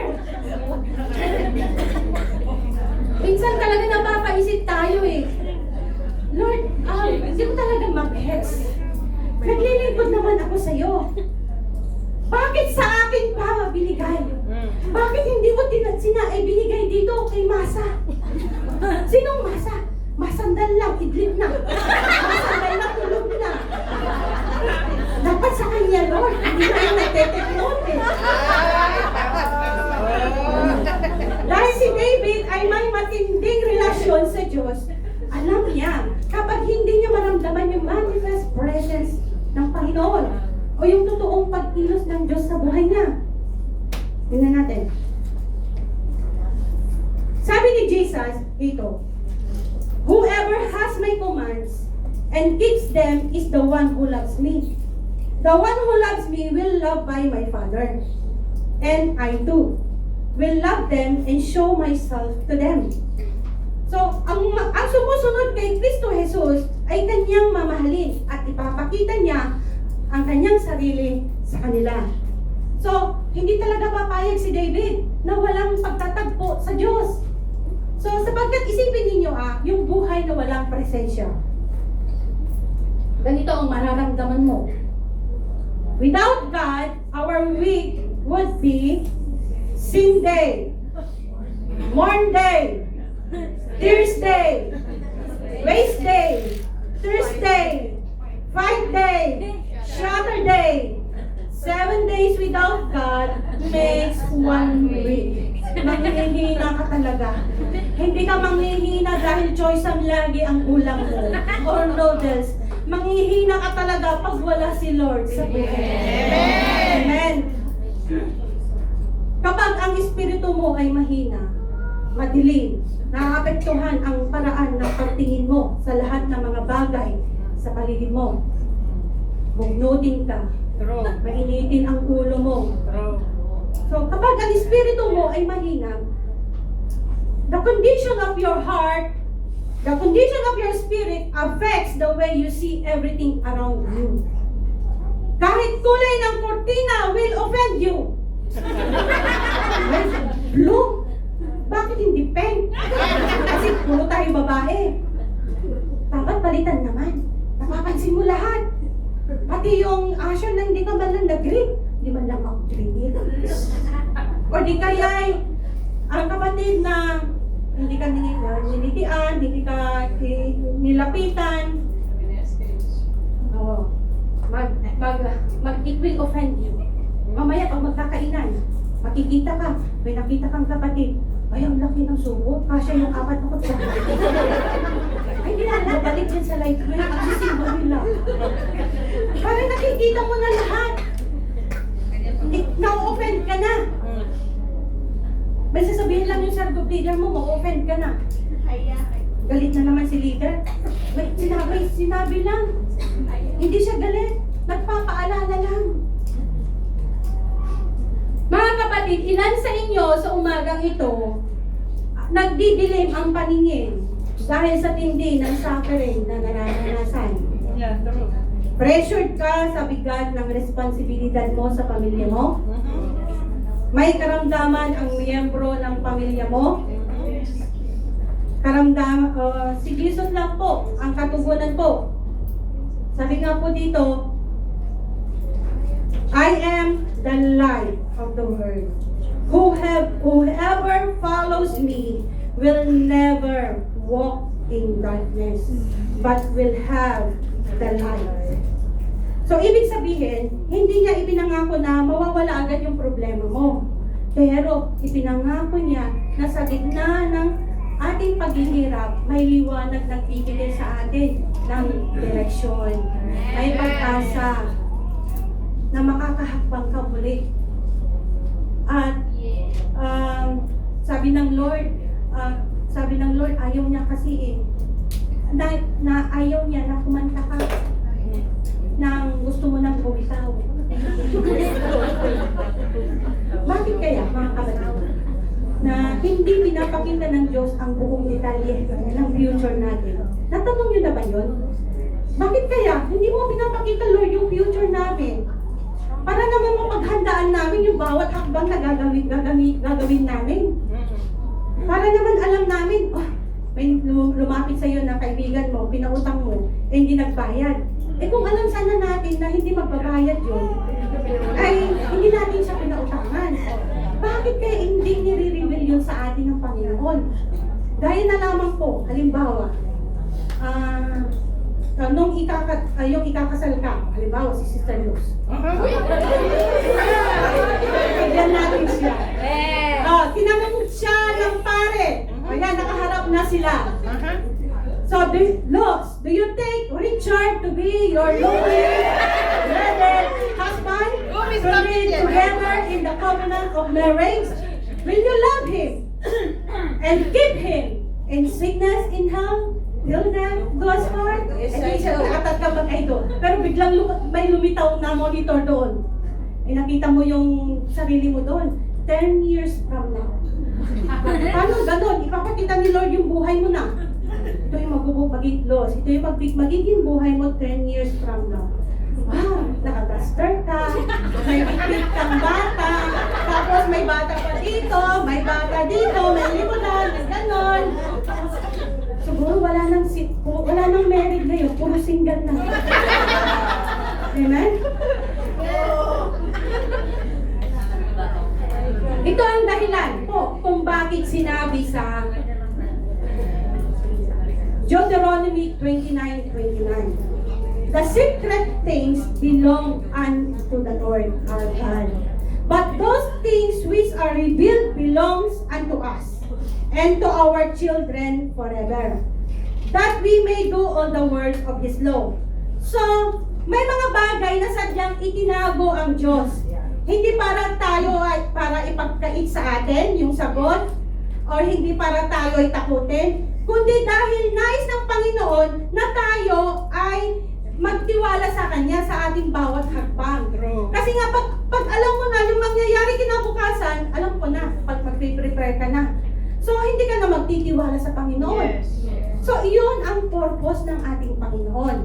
Minsan talaga napapaisip tayo eh. Lord, hindi ko talaga mag-gets. Naglilingkod naman ako sa'yo. Bakit sa akin pa binigay? Bakit hindi mo binigay dito kay Masa? Sinong Masa? Masandal lang, idlip na. Masandal na, tulog na. Dapat sa kanya, Lord. Hindi na yung nagte-take note eh. Dahil si David ay may matinding relasyon sa Diyos, alam niya, kapag hindi niya maramdaman yung manifest presence ng Panginoon o yung totoong pagkilos ng Diyos sa buhay niya. Tingnan natin. Sabi ni Jesus dito, whoever has my commands and keeps them is the one who loves me. The one who loves me will love by my Father. And I too will love them and show myself to them. So, ang sumusunod kay Kristo Jesus ay kanyang mamahalin at ipapakita niya ang kanyang sarili sa kanila. So, hindi talaga papayag si David na walang pagtatagpo sa Diyos. So, sapagkat isipin ninyo yung buhay na walang presensya. Ganito ang mararamdaman mo. Without God, our week would be sin day, mourn day, tears day, waste day, Thursday, fight day, shatter day. 7 days without God makes 1 week. Manghihina ka talaga. Hindi ka manghihina dahil choice ang lagi ang ulam mo or noodles. Manghihina ka talaga pag wala si Lord sa buhay. Amen. Kapag ang espiritu mo ay mahina, madilim, naaapektuhan ang paraan ng pagtingin mo sa lahat ng mga bagay sa paligid mo. Bugnutin ka. Mainitin ang ulo mo. So, kapag ang espiritu mo ay mahina, the condition of your heart, the condition of your spirit affects the way you see everything around you. Kahit kulay ng kortina will offend you. Blue? Bakit hindi pink? Kasi puro tayo babae. Dapat palitan naman. Napapansin mo lahat. Pati yung asher na hindi ka man lang nag-green. Hindi man lang mag-green. O di kaya ang kapatid na hindi ka nilitian, hindi ka nilapitan. Oo. It will offend you. Mamaya pag magkakainan, makikita ka, may nakita kang kapatid. Ay, ang laki ng sumo. Kasya yung 4 na kutsa. Ay, hindi na balik yan sa light weight. Kasi simbo nila. Parang nakikita mo na lahat. Na-offend ka na. May sasabihin lang yung sargop leader mo, ma-offend ka na. Galit na naman si leader. May sinabi lang. Hindi siya galit. Nagpapaalala lang. Mga kapatid, ilan sa inyo sa umagang ito, nagdidilim ang paningin dahil sa tindi ng suffering na nararanasan. Pressured ka sa bigat ng responsibilidad mo sa pamilya mo? May karamdaman ang miyembro ng pamilya mo? Si Jesus lang po, ang katugunan po. Sabi nga po dito, I am the light of the world. Whoever follows me will never walk in darkness, but will have the light. So, ibig sabihin, hindi niya ipinangako na mawawala agad yung problema mo. Pero, ipinangako niya na sa gitna ng ating paghihirap, may liwanag na bibigay sa atin ng direksyon. May pag-asa na makakahakbang ka muli. At sabi ng Lord, ayaw niya kasi na ayaw niya na kumanta ka nang gusto mo nang bumitaw. Bakit kaya, mga kapatid, na hindi pinapakita ng Diyos ang buong detalye ng future natin? Natanong niyo na ba yun? Bakit kaya hindi mo pinapakita, Lord, yung future namin? Para naman mapaghandaan namin yung bawat hakbang na gagawin namin. Para naman alam namin, may lumapit sa iyo na kaibigan mo, pinautang mo, hindi nagbayad. Kung alam sana natin na hindi magbabayad yun, ay hindi natin siya pinautangan. Bakit kaya hindi nire-reveal yun sa atin ng Panginoon? Dahil na lamang po, halimbawa, nung yung ikakasal ka, halimbawa si Sister Luz. Bigyan natin siya. Tinanong siya ng pare. Ayan, nakaharap na sila. So, Luz, do you take Richard to be your lovely husband? To be together in the covenant of marriage? Will you love him and keep him in sickness, in health, till death do us part? Hindi siya nakatatlong mag-idol. Pero biglang may lumitaw na monitor doon. Nakita mo yung sarili mo doon. 10 years from now. Paano ganon? Ipapakita ni Lord yung buhay mo na. Ito yung magiging-los. Ito yung magiging buhay mo 10 years from now. Wow, nakabaster ka, may bigit kang bata, may bata pa dito, may bata dito, may likutan, may ganon. Siguro wala nang married ngayon, puro single na. Amen? Ito ang dahilan po kung bakit sinabi sa Deuteronomy 29:29. The secret things belong unto the Lord our God. But those things which are revealed belongs unto us and to our children forever, that we may do all the words of His law. So, may mga bagay na sadyang itinago ang Diyos. Hindi para tayo ay para ipagkait sa atin yung sagot, or hindi para tayo ay takutin, kundi dahil nais ng Panginoon na tayo ay magtiwala sa Kanya sa ating bawat hakbang. Kasi nga, pag alam mo na yung mangyayari kinabukasan, alam ko na, pag mag-prepare ka na. So, hindi ka na magtitiwala sa Panginoon. Yes. So, iyon ang purpose ng ating Panginoon.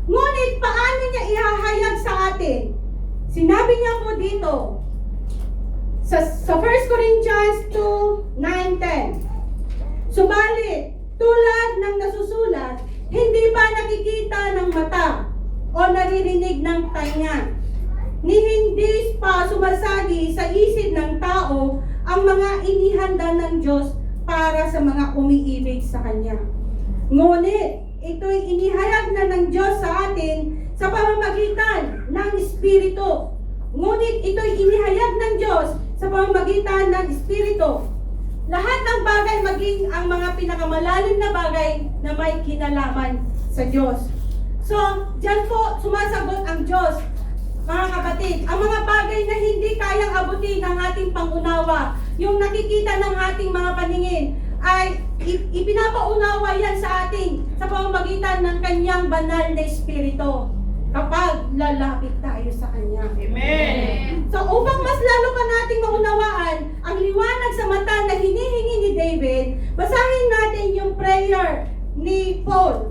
Ngunit, paano niya ihahayag sa atin? Sinabi niya po dito, sa 1 Corinthians 2:9-10, subalit, tulad ng nasusulat, hindi ba nakikita ng mata o naririnig ng tainga, ni hindi pa sumasagi sa isip ng tao ang mga inihanda ng Diyos para sa mga umiibig sa Kanya. Ngunit, ito'y inihayag na ng Diyos sa atin sa pamamagitan ng Espiritu. Ngunit ito'y inihayag ng Diyos sa pamamagitan ng Espiritu. Lahat ng bagay, maging ang mga pinakamalalim na bagay na may kinalaman sa Diyos. So, dyan po sumasagot ang Diyos. Mga kapatid, ang mga bagay na hindi kayang abutin ng ating pangunawa, yung nakikita ng ating mga paningin, ay ipinapaunawa yan sa atin sa pamamagitan ng Kanyang banal na Espiritu kapag lalapit tayo sa Kanya. Amen. So, upang mas lalo pa nating maunawaan ang liwanag sa mata na hinihingi ni David, basahin natin yung prayer ni Paul.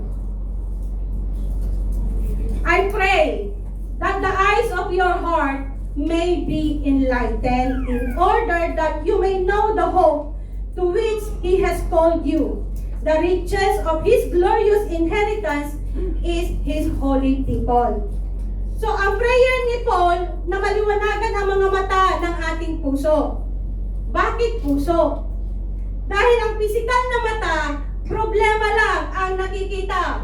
I pray that the eyes of your heart may be enlightened in order that you may know the hope to which He has called you. The riches of His glorious inheritance is His holy people. So, ang prayer ni Paul na maliwanagan ang mga mata ng ating puso. Bakit puso? Dahil ang pisikal na mata, problema lang ang nakikita.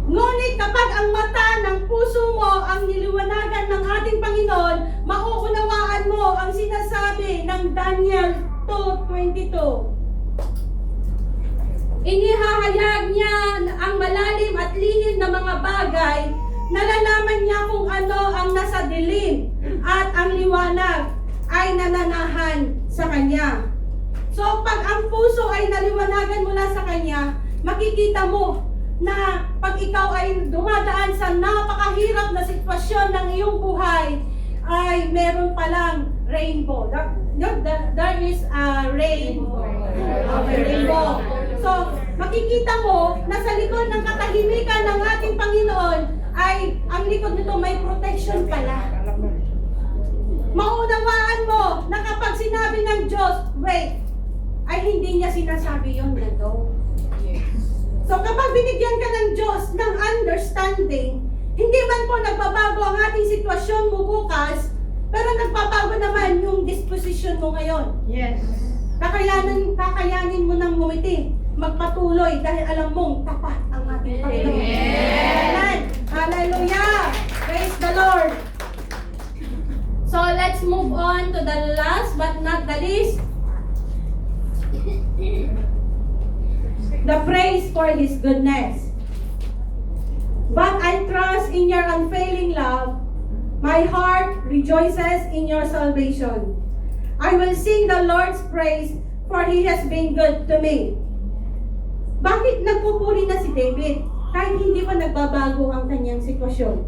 Ngunit kapag ang mata ng puso mo ang niliwanagan ng ating Panginoon, mauunawaan mo ang sinasabi ng Daniel 2:22. Inihahayag niya ang malalim at lihim na mga bagay, nalalaman niya kung ano ang nasa dilim at ang liwanag ay nananahan sa Kanya. So pag ang puso ay naliwanagan mula sa Kanya, makikita mo na pag ikaw ay dumadaan sa napakahirap na sitwasyon ng iyong buhay, ay meron palang rainbow. There is a rainbow. So, makikita mo na sa likod ng katahimikan ng ating Panginoon ay ang likod nito may protection pala. Maunawaan mo na kapag sinabi ng Diyos, wait, ay hindi niya sinasabi yun na no. So kapag binigyan ka ng Diyos ng understanding, hindi man po nagbabago ang ating sitwasyon mo bukas, pero nagbabago naman yung disposition mo ngayon. Yes. Kakayanin mo ng ngumiti, magpatuloy dahil alam mong tapat ang ating Panginoon. Amen. Hallelujah. Praise the Lord. So let's move on to the last but not the least. The praise for His goodness. But I trust in your unfailing love. My heart rejoices in your salvation. I will sing the Lord's praise, for He has been good to me. Bakit nagpupuri na si David kahit hindi pa nagbabago ang kanyang sitwasyon?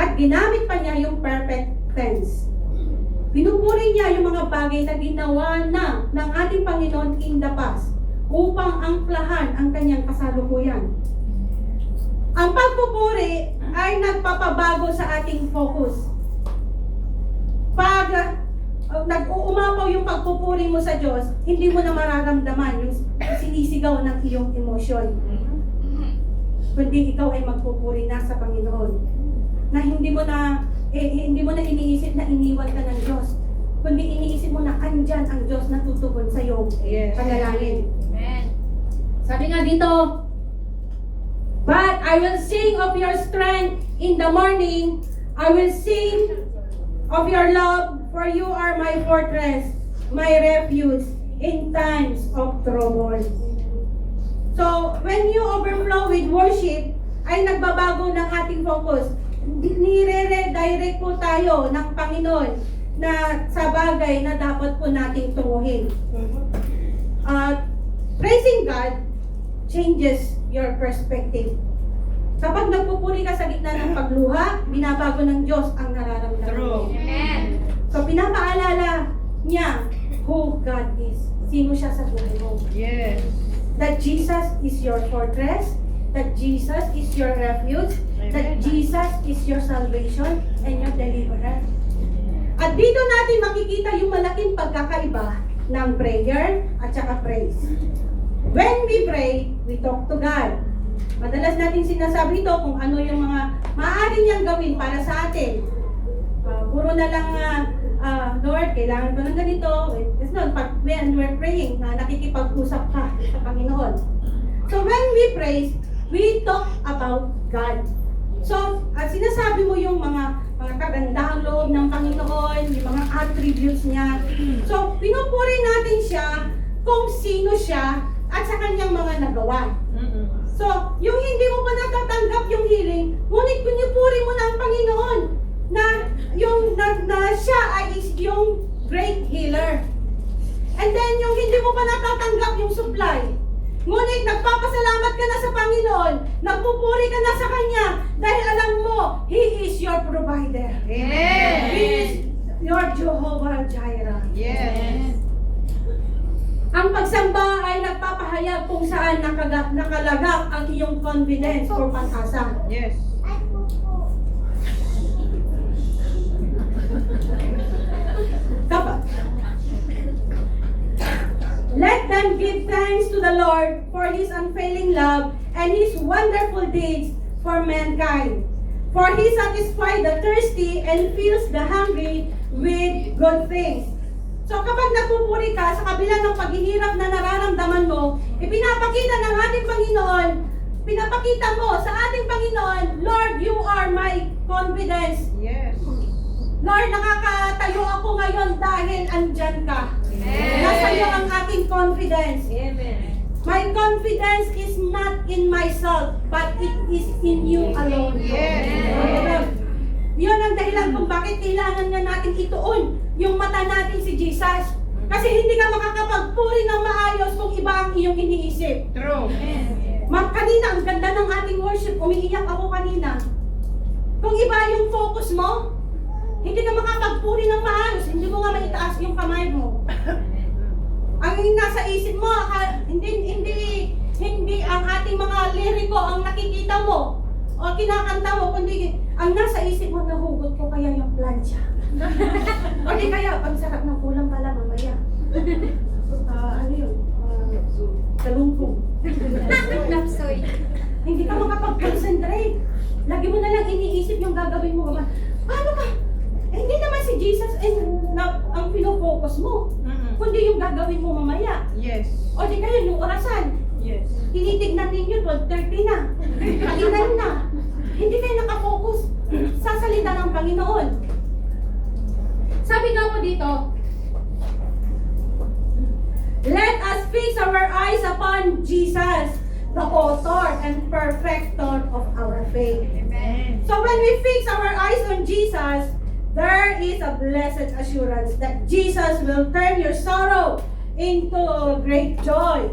At ginamit pa niya yung perfect tense. Pinupuri niya yung mga bagay na ginawa na ng ating Panginoon in the past upang angklahan ang kanyang kasalukuyan. Ang pagpupuri ay nagpapabago sa ating focus. Pag nag-uumapaw yung pagpupuri mo sa Diyos, hindi mo na mararamdaman yung sinisigaw ng iyong emosyon. Kundi ikaw ay magpupuri na sa Panginoon. Na hindi mo na iniisip na iniwan ka ng Diyos. Kundi iniisip mo na andyan ang Diyos na tutugon sa iyong Yes. panalangin. Amen. Sabi nga dito, but I will sing of your strength in the morning. I will sing of your love, for you are my fortress, my refuge in times of trouble. So, when you overflow with worship, ay nagbabago ng ating focus. Nire-redirect po tayo ng Panginoon na sa bagay na dapat po nating tunguhin. Praising God changes your perspective. Kapag nagpupuri ka sa gitna ng pagluha, binabago ng Diyos ang nararamdaman mo. True. Amen. So pinapaalala niya who God is. Sino siya sa buhay mo. Yes. That Jesus is your fortress, that Jesus is your refuge, that Amen. Jesus is your salvation and your deliverer. At dito natin makikita yung malaking pagkakaiba ng prayer at saka praise. When we pray, we talk to God. Madalas natin sinasabi ito kung ano yung mga maaari niyang gawin para sa atin. Puro na lang, Lord, kailangan ko ng ganito. It's not, when we're praying, nakikipag-usap ka sa Panginoon. So when we praise, we talk about God. So, sinasabi mo yung mga kagandahang loob ng Panginoon, yung mga attributes niya. So, pinupuri natin siya kung sino siya at sa kanyang mga nagawa. So, yung hindi mo pa natatanggap yung healing, ngunit pinupuri mo na ang Panginoon na siya ay is yung great healer. And then, yung hindi mo pa natatanggap yung supply, ngunit nagpapasalamat ka na sa Panginoon, nagpupuri ka na sa Kanya, dahil alam mo, He is your provider. Amen. He is your Jehovah Jireh. Yes. Ang pagsamba ay nagpapahayag kung saan nakalagak ang iyong confidence o pag-asa. Yes. Let them give thanks to the Lord for His unfailing love and His wonderful deeds for mankind. For He satisfies the thirsty and fills the hungry with good things. So kapag nagpupuri ka sa kabila ng paghihirap na nararamdaman mo, ipinapakita ng ating Panginoon, pinapakita mo sa ating Panginoon, Lord, you are my confidence. Yes. Lord, nakakatayo ako ngayon dahil andyan ka. Nasa iyo ang aking confidence. Amen. My confidence is not in myself, but it is in you alone. Yes. Yun ang dahilan kung bakit kailangan nga natin ituon yung mata natin si Jesus. Kasi hindi ka makakapagpuri ng maayos kung iba ang iyong iniisip. True. Kanina, ang ganda ng ating worship, umiiyak ako kanina. Kung iba yung focus mo, hindi ka makapagpuri ng maayos, hindi mo nga maitaas yung kamay mo. Ang nasa isip mo, hindi ang ating mga liriko ang nakikita mo o kinakanta mo, kundi ang nasa isip mo, nahugot ko kaya yung plancha. O di kaya, ang sarap ng kulang pala mamaya. Ano yun? Talungkong. Lapsoy. Hindi ka makapag-concentrate. Lagi mo na lang iniisip yung gagawin mo. Paano ka? Hindi naman si Jesus ang pinofocus mo. Kundi yung gagawin mo mamaya. Yes. O di kayo, yung orasan. Yes. Tinitignan ninyo, 12:30 na. Kailan na. Hindi kayo nakafocus sa salita ng Panginoon. Sabi nga mo dito, let us fix our eyes upon Jesus, the author and perfecter of our faith. Amen. So when we fix our eyes on Jesus, there is a blessed assurance that Jesus will turn your sorrow into great joy.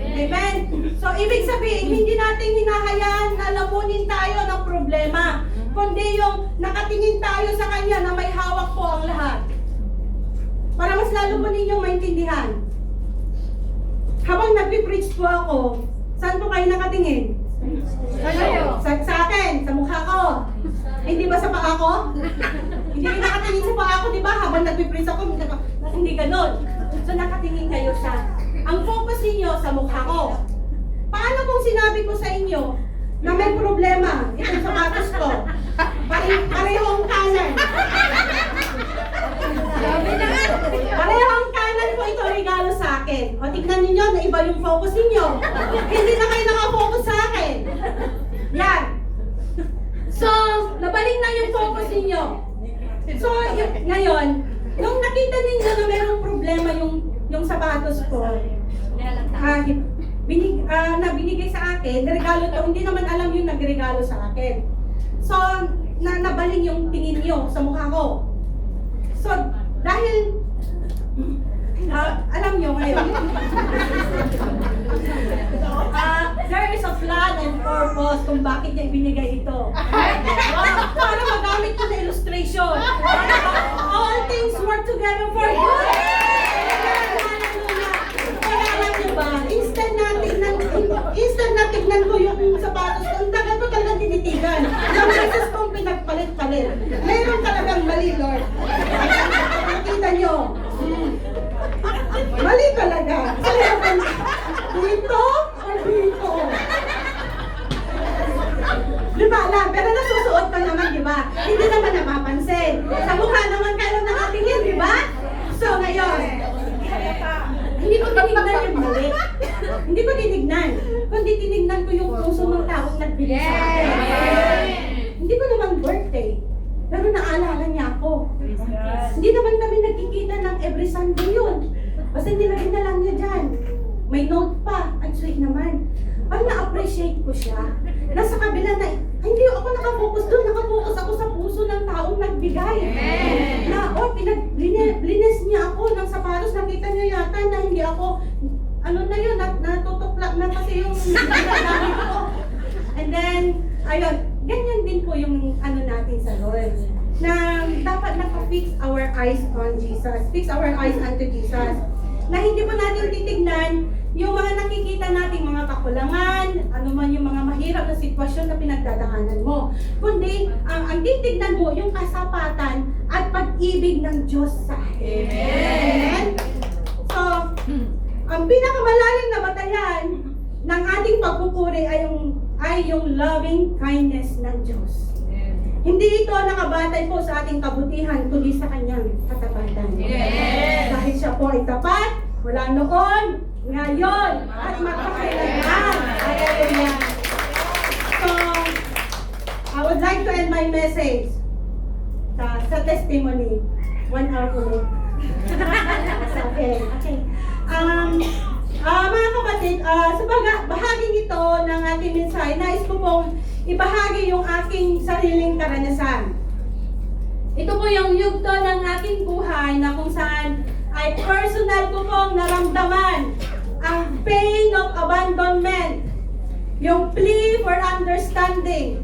Amen? So ibig sabihin, hindi natin hinahayaan na lamunin tayo ng problema, kundi yung nakatingin tayo sa Kanya na may hawak po ang lahat. Para mas lalo mo ninyong maintindihan. Habang nagpipreach po ako, saan po kayo nakatingin? Sa akin, sa mukha ko. Hindi ba sa paa ko? Hindi kayo nakatingin sa paa ko, di ba? nabibris ako, hindi ganon. So nakatingin kayo sa, ang focus ninyo sa mukha ko. Paano kung sinabi ko sa inyo na may problema itong sapatos ko? Parehong kanan. Parehong kanan po ito regalo sa akin. O tignan ninyo na iba yung focus ninyo. Hindi na kayo nakafocus sa akin. Yan. So, nabalik na yung focus ninyo. So, ngayon, nung nakita ninyo na mayroong problema yung sapatos ko, na binigay sa akin, regalo to, hindi naman alam yung nagregalo sa akin. So, nabaling yung tingin nyo sa mukha ko. So, dahil, alam nyo ngayon, there is a plan and purpose kung bakit niya ibinigay ito. Para magamit ko na illustration. All things work together for good. Kaya alam nyo ba, instant na tignan ko yung sapatos ko, ang tagal ko talagang tinitigan. Yung beses kong pinagpalit-palit. Meron talagang mali, Lord. Nakita nyo. Mali talaga. Dito or dito? Diba lang, pero nasusuot ko naman, diba? Hindi naman napapansin. Sa mukha naman kayo nakatingin, diba? So ngayon, hindi ko tinignan yung mali. Hindi ko tinignan. Kundi tinignan ko yung puso ng taong nagbili sa akin. Hindi ko naman birthday. Pero naalala niya ako. Hindi naman kami nagkikita ng every Sunday yun. Basta nilagay na lang niya dyan. May note pa. Ang sweet naman. Pag na-appreciate ko siya, nasa kabila na, hindi ako nakafocus doon. Nakafocus ako sa puso ng taong nagbigay. Na, blinis niya ako ng sapatos. Nakita niya yata na hindi ako, ano na yun, natutuklak na kasi yung gamit ko. And then, ayun, ganyan din po yung ano natin sa Lord. Na dapat naka-fix our eyes on Jesus. Fix our eyes unto Jesus. Na hindi po natin titignan yung mga nakikita nating mga kakulangan, ano man yung mga mahirap na sitwasyon na pinagdadaanan mo. Kundi, ang titignan mo yung kasapatan at pag-ibig ng Diyos sa atin. Amen? So, ang pinakamalalim na batayan ng ating pagpupuri ay yung loving kindness ng Diyos. Hindi ito nakabatay po sa ating kabutihan, kundi sa kanyang katapatan. Dahil siya po ay tapat, wala noon, ngayon, at magpakailanman. Hallelujah. So, I would like to end my message sa testimony. 1 hour ulit. Okay. Mga kapatid, sa bahaging ito ng ating mensahe, nais ko pong ibahagi yung aking sariling karanasan. Ito po yung yugto ng aking buhay na kung saan ay personal ko pong naramdaman ang pain of abandonment, yung plea for understanding,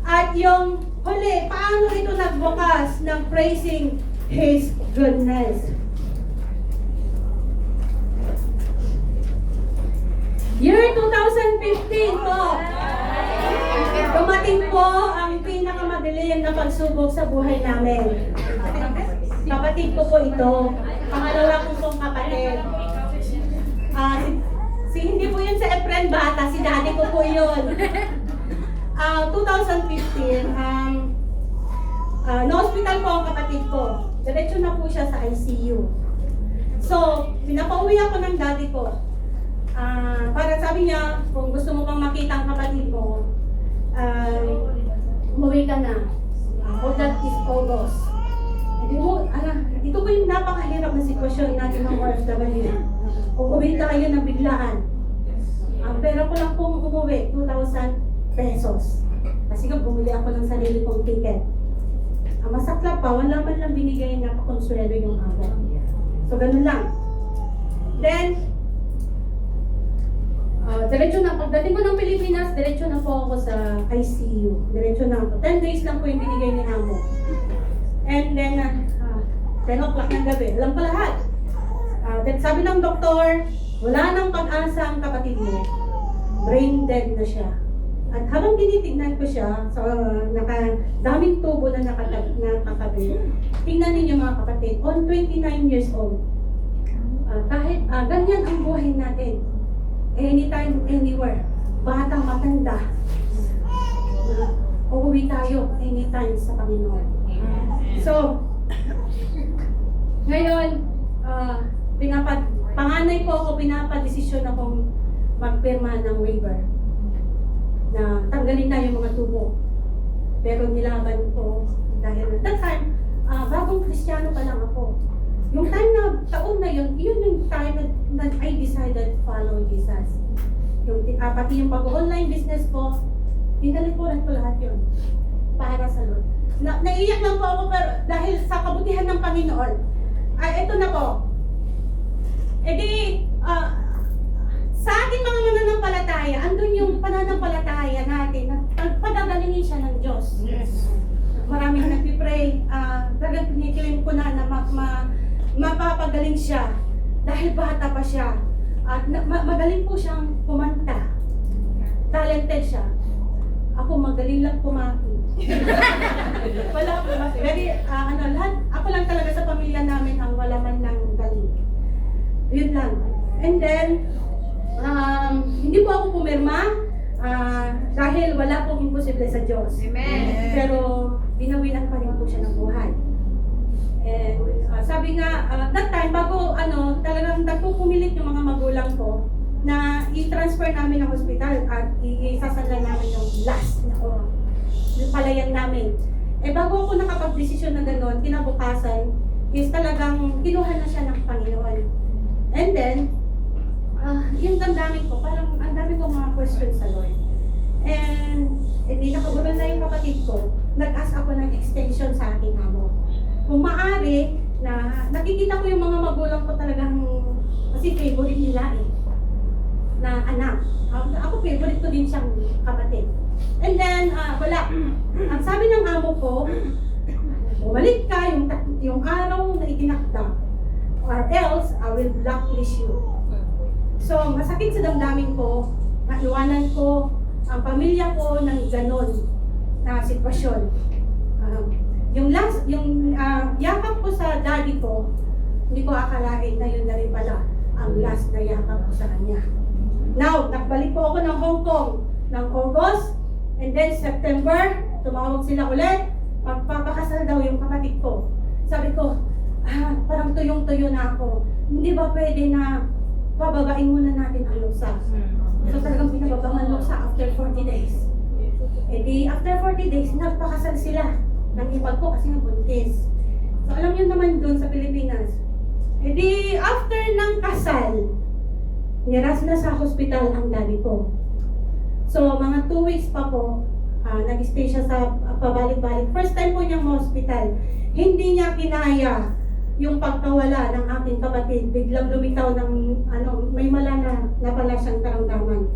at yung huli, paano ito nagbukas ng praising His goodness. Year 2015 po, dumating po ang pinakamadilim na pagsubok sa buhay namin. Kapatid ko po ito, pangalawa ko pong kapatid. Hindi po yun sa Efren Bata, si daddy ko po yun. 2015, na-hospital po ang kapatid ko. Diretso na po siya sa ICU. So, pinapauwi ako ng daddy ko. Para sabi niya, kung gusto mo pang makita ang kapatid mo, umuwi ka na. That is August. Ito po yung napakahirap na sitwasyon natin ng OFW. Umuwi tayo na biglaan. Ang pera ko lang pong umuwi, 2,000 pesos. Kasi nga bumili ako ng sarili kong ticket. Ang masaklap pa, wala man lang binigay na pakonsuelo yung amo. So, ganun lang. Then, diretso na, pagdating ko ng Pilipinas, diretso na po ako sa ICU. Diretso na ako. 10 days lang po yung binigay ni amo. And then, 10 o'clock ng gabi, alam ko lahat. Then sabi ng doktor, wala nang pag-asa ang kapatid mo. Brain dead na siya. At habang tinitignan ko siya, so, daming tubo na nakakabit. Tingnan ninyo mga kapatid, on 29 years old, kahit ganyan ang buhay natin, anytime, anywhere, bata, matanda, uuwi tayo anytime sa Panginoon. So, ngayon, panganay po ako, pinapadesisyon akong magpirma ng waiver na tanggalin na yung mga tubo. Pero nilaban ko dahil at that time, bagong Kristiyano pa lang ako. Yung time na, taon na yun yung time na I decided to follow Jesus. Pati yung pag-online business ko, dinalikuran ko lahat yun para sa Lord. Naiiyak lang po ako pero dahil sa kabutihan ng Panginoon, ito na po. Sa ating mga mananampalataya, andun yung pananampalataya natin na pagpagalingin siya ng Diyos. Yes. Maraming nagpipray, talagang pinikilim ko na mapapagaling siya dahil bata pa siya. At magaling po siyang kumanta. Talented siya. Ako magaling lang kumaki. Wala po. Lahat, ako lang talaga sa pamilya namin ang wala man lang galing. Yun lang. And then, hindi po ako pumirma dahil wala pong imposible sa Diyos. Amen. Pero binawian pa rin po siya ng buhay. And sabi nga, that time, bago talagang nagpupumilit yung mga magulang ko na i-transfer namin ng hospital at isasala namin yung last na yung palayan namin. Bago ako nakapag-desisyon na gano'n, kinabukasan, is talagang kinuha na siya ng Panginoon. And then, yung damdamin ko, parang ang dami kong mga questions sa Lord. And, di nakagulan na yung kapatid ko, nag-ask ako ng extension sa aking amo. Kung maaari, na nakikita ko yung mga magulang ko talagang, kasi favorite nila na anak. Ako favorite ko din siyang kapatid. And then, wala. Ang sabi ng amo ko, bumalik ka yung araw na itinakda, or else I will blacklist you. So, masakit sa damdamin ko, naiwanan ko ang pamilya ko ng ganon na sitwasyon. Yung yakap ko sa daddy ko, hindi ko akalain na yun na rin pala ang last na yakap ko sa kanya. Now, nagbalik po ako ng Hong Kong ng August, and then September, tumawag sila ulit, magpapakasal daw yung kapatid ko. Sabi ko, parang tuyong-tuyo na ako. Hindi ba pwede na pababain muna natin ang lusa? So talagang pinababangan lusa after 40 days. After 40 days, nagpakasal sila ng ipag ko kasi nga buntis. So alam nyo naman doon sa Pilipinas. After ng kasal, niras na sa hospital ang daddy ko. So mga 2 weeks pa po, nag-stay siya sa pabalik-balik. First time po niyang hospital. Hindi niya kinaya yung pagkawala ng aking kapatid. Biglang lumitaw ng may mala na pala siyang karamdaman.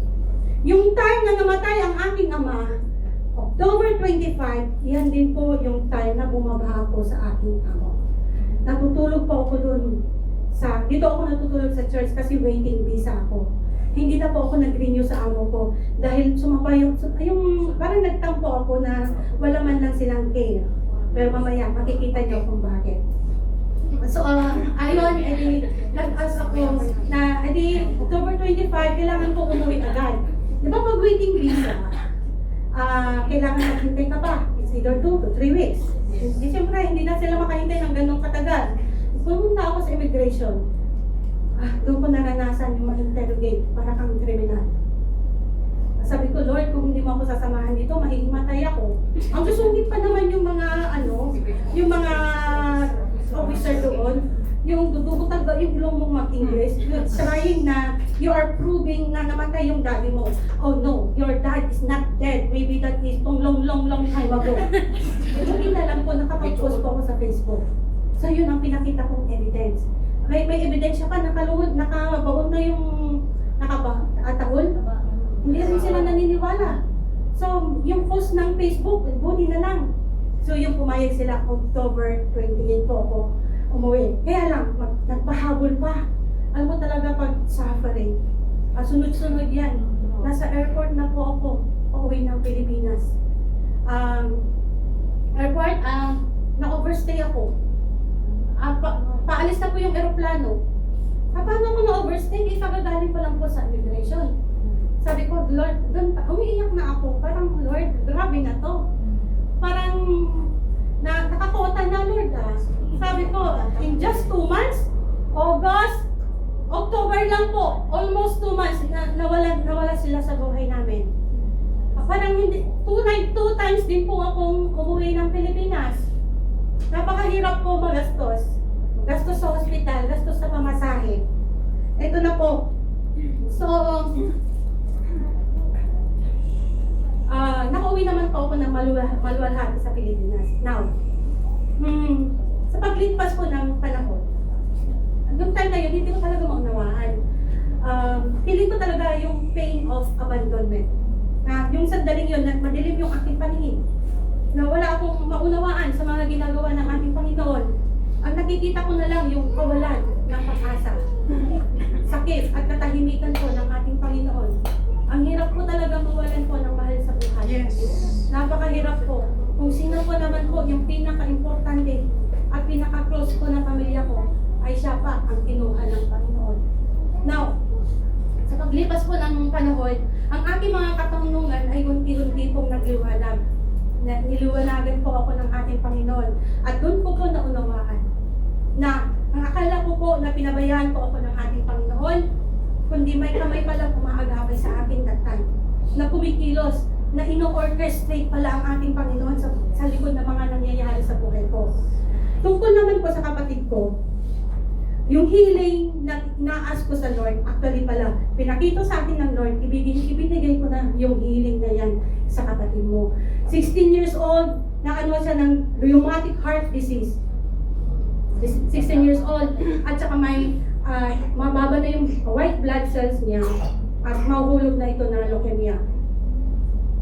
Yung time na namatay ang aking ama, October 25, yan din po yung time na bumaba ako sa aking amo. Natutulog po ako doon. Dito ako natutulog sa church kasi waiting visa ako. Hindi na po ako nag-renew sa amo ko dahil sumapa yung parang nagtampo ako na wala man lang silang care. Pero mamaya, makikita niyo kung bakit. So, ayun, nag-ask ako na, October 25, kailangan ko umuwi agad. Di ba pag waiting visa, kailangan maghintay ka pa. It's either 2 to 3 weeks. Siyempre, hindi na sila makahintay ng ganong katagal. Pumunta ako sa immigration. Doon ko naranasan yung ma-interrogate para kang kriminal. Sabi ko, Lord, kung hindi mo ako sasamahan dito, mahihimatay ako. Ang susungit pa naman yung mga, yung mga officer doon, yung tututag yung ilong mong mag-English, you're trying na, you are proving na namatay yung daddy mo. Oh no, your dad is not dead. Maybe that is long time ago. Hindi na lang po, nakapag-post po ako sa Facebook. So yun ang pinakita kong evidence. May ebidensya pa, nakabaon na yung nakataon. Hindi rin sila naniniwala. So, yung post ng Facebook, buti na lang. So, yung pumayag sila, October 28 po ako umuwi. Kaya lang, nagpahabol pa. Alam mo talaga pag suffering. Sunod-sunod yan. Nasa airport na po ako. pauwi ng Pilipinas. Airport, na-overstay ako. Paalis na po yung eroplano. Paano ako na-overstay? Kagagaling pa lang po sa immigration. Sabi ko, Lord, doon umiiyak na ako. Parang, Lord, grabe na to. Parang, nakakota na, Lord. Sabi ko, in just 2 months, August, October lang po, almost 2 months, nawala sila sa buhay namin. Parang hindi, 2 times din po akong umuwi ng Pilipinas. Napakahirap po magastos. Gastos sa hospital, gastos sa pamasahe. Ito na po. So, nakauwi naman po ako ng maluwalhati sa Pilipinas. Now, sa paglipas po ng panahon, yung time na yun, hindi ko talaga maunawaan. Feeling ko talaga yung pain of abandonment. Na yung sandaling yun, madilim yung aking paningin. Na wala akong maunawaan sa mga ginagawa ng ating Panginoon. Ang nakikita ko na lang yung kawalan ng pag-asa, sakit at katahimikan po ng ating Panginoon. Ang hirap po talaga mawalan po ng mahal sa buhay. Yes. Napakahirap po. Kung sino po naman po yung pinaka-importante at pinaka-close ko na pamilya ko, ay siya pa ang kinuha ng Panginoon. Now, sa paglipas po ng panahon, ang aking mga katanungan ay unti-unti pong nagliwanag. Niliwanagan po ako ng ating Panginoon. At doon ko po naunawaan na ang akala ko po na pinabayaan po ako ng ating Panginoon, kundi may kamay palang umaagapay sa akin that time. Na kumikilos, na ino-orchestrate pala ang ating Panginoon sa likod ng mga nangyayari sa buhay ko. Tungkol naman po sa kapatid ko, yung healing na inaas ko sa Lord, actually pala, pinakita sa akin ng Lord, ibinigay ko na yung healing na yan sa kapatid mo. 16 years old, nakano siya ng rheumatic heart disease. 16 years old, at saka may mababa na yung white blood cells niya at mahuhulog na ito na leukemia.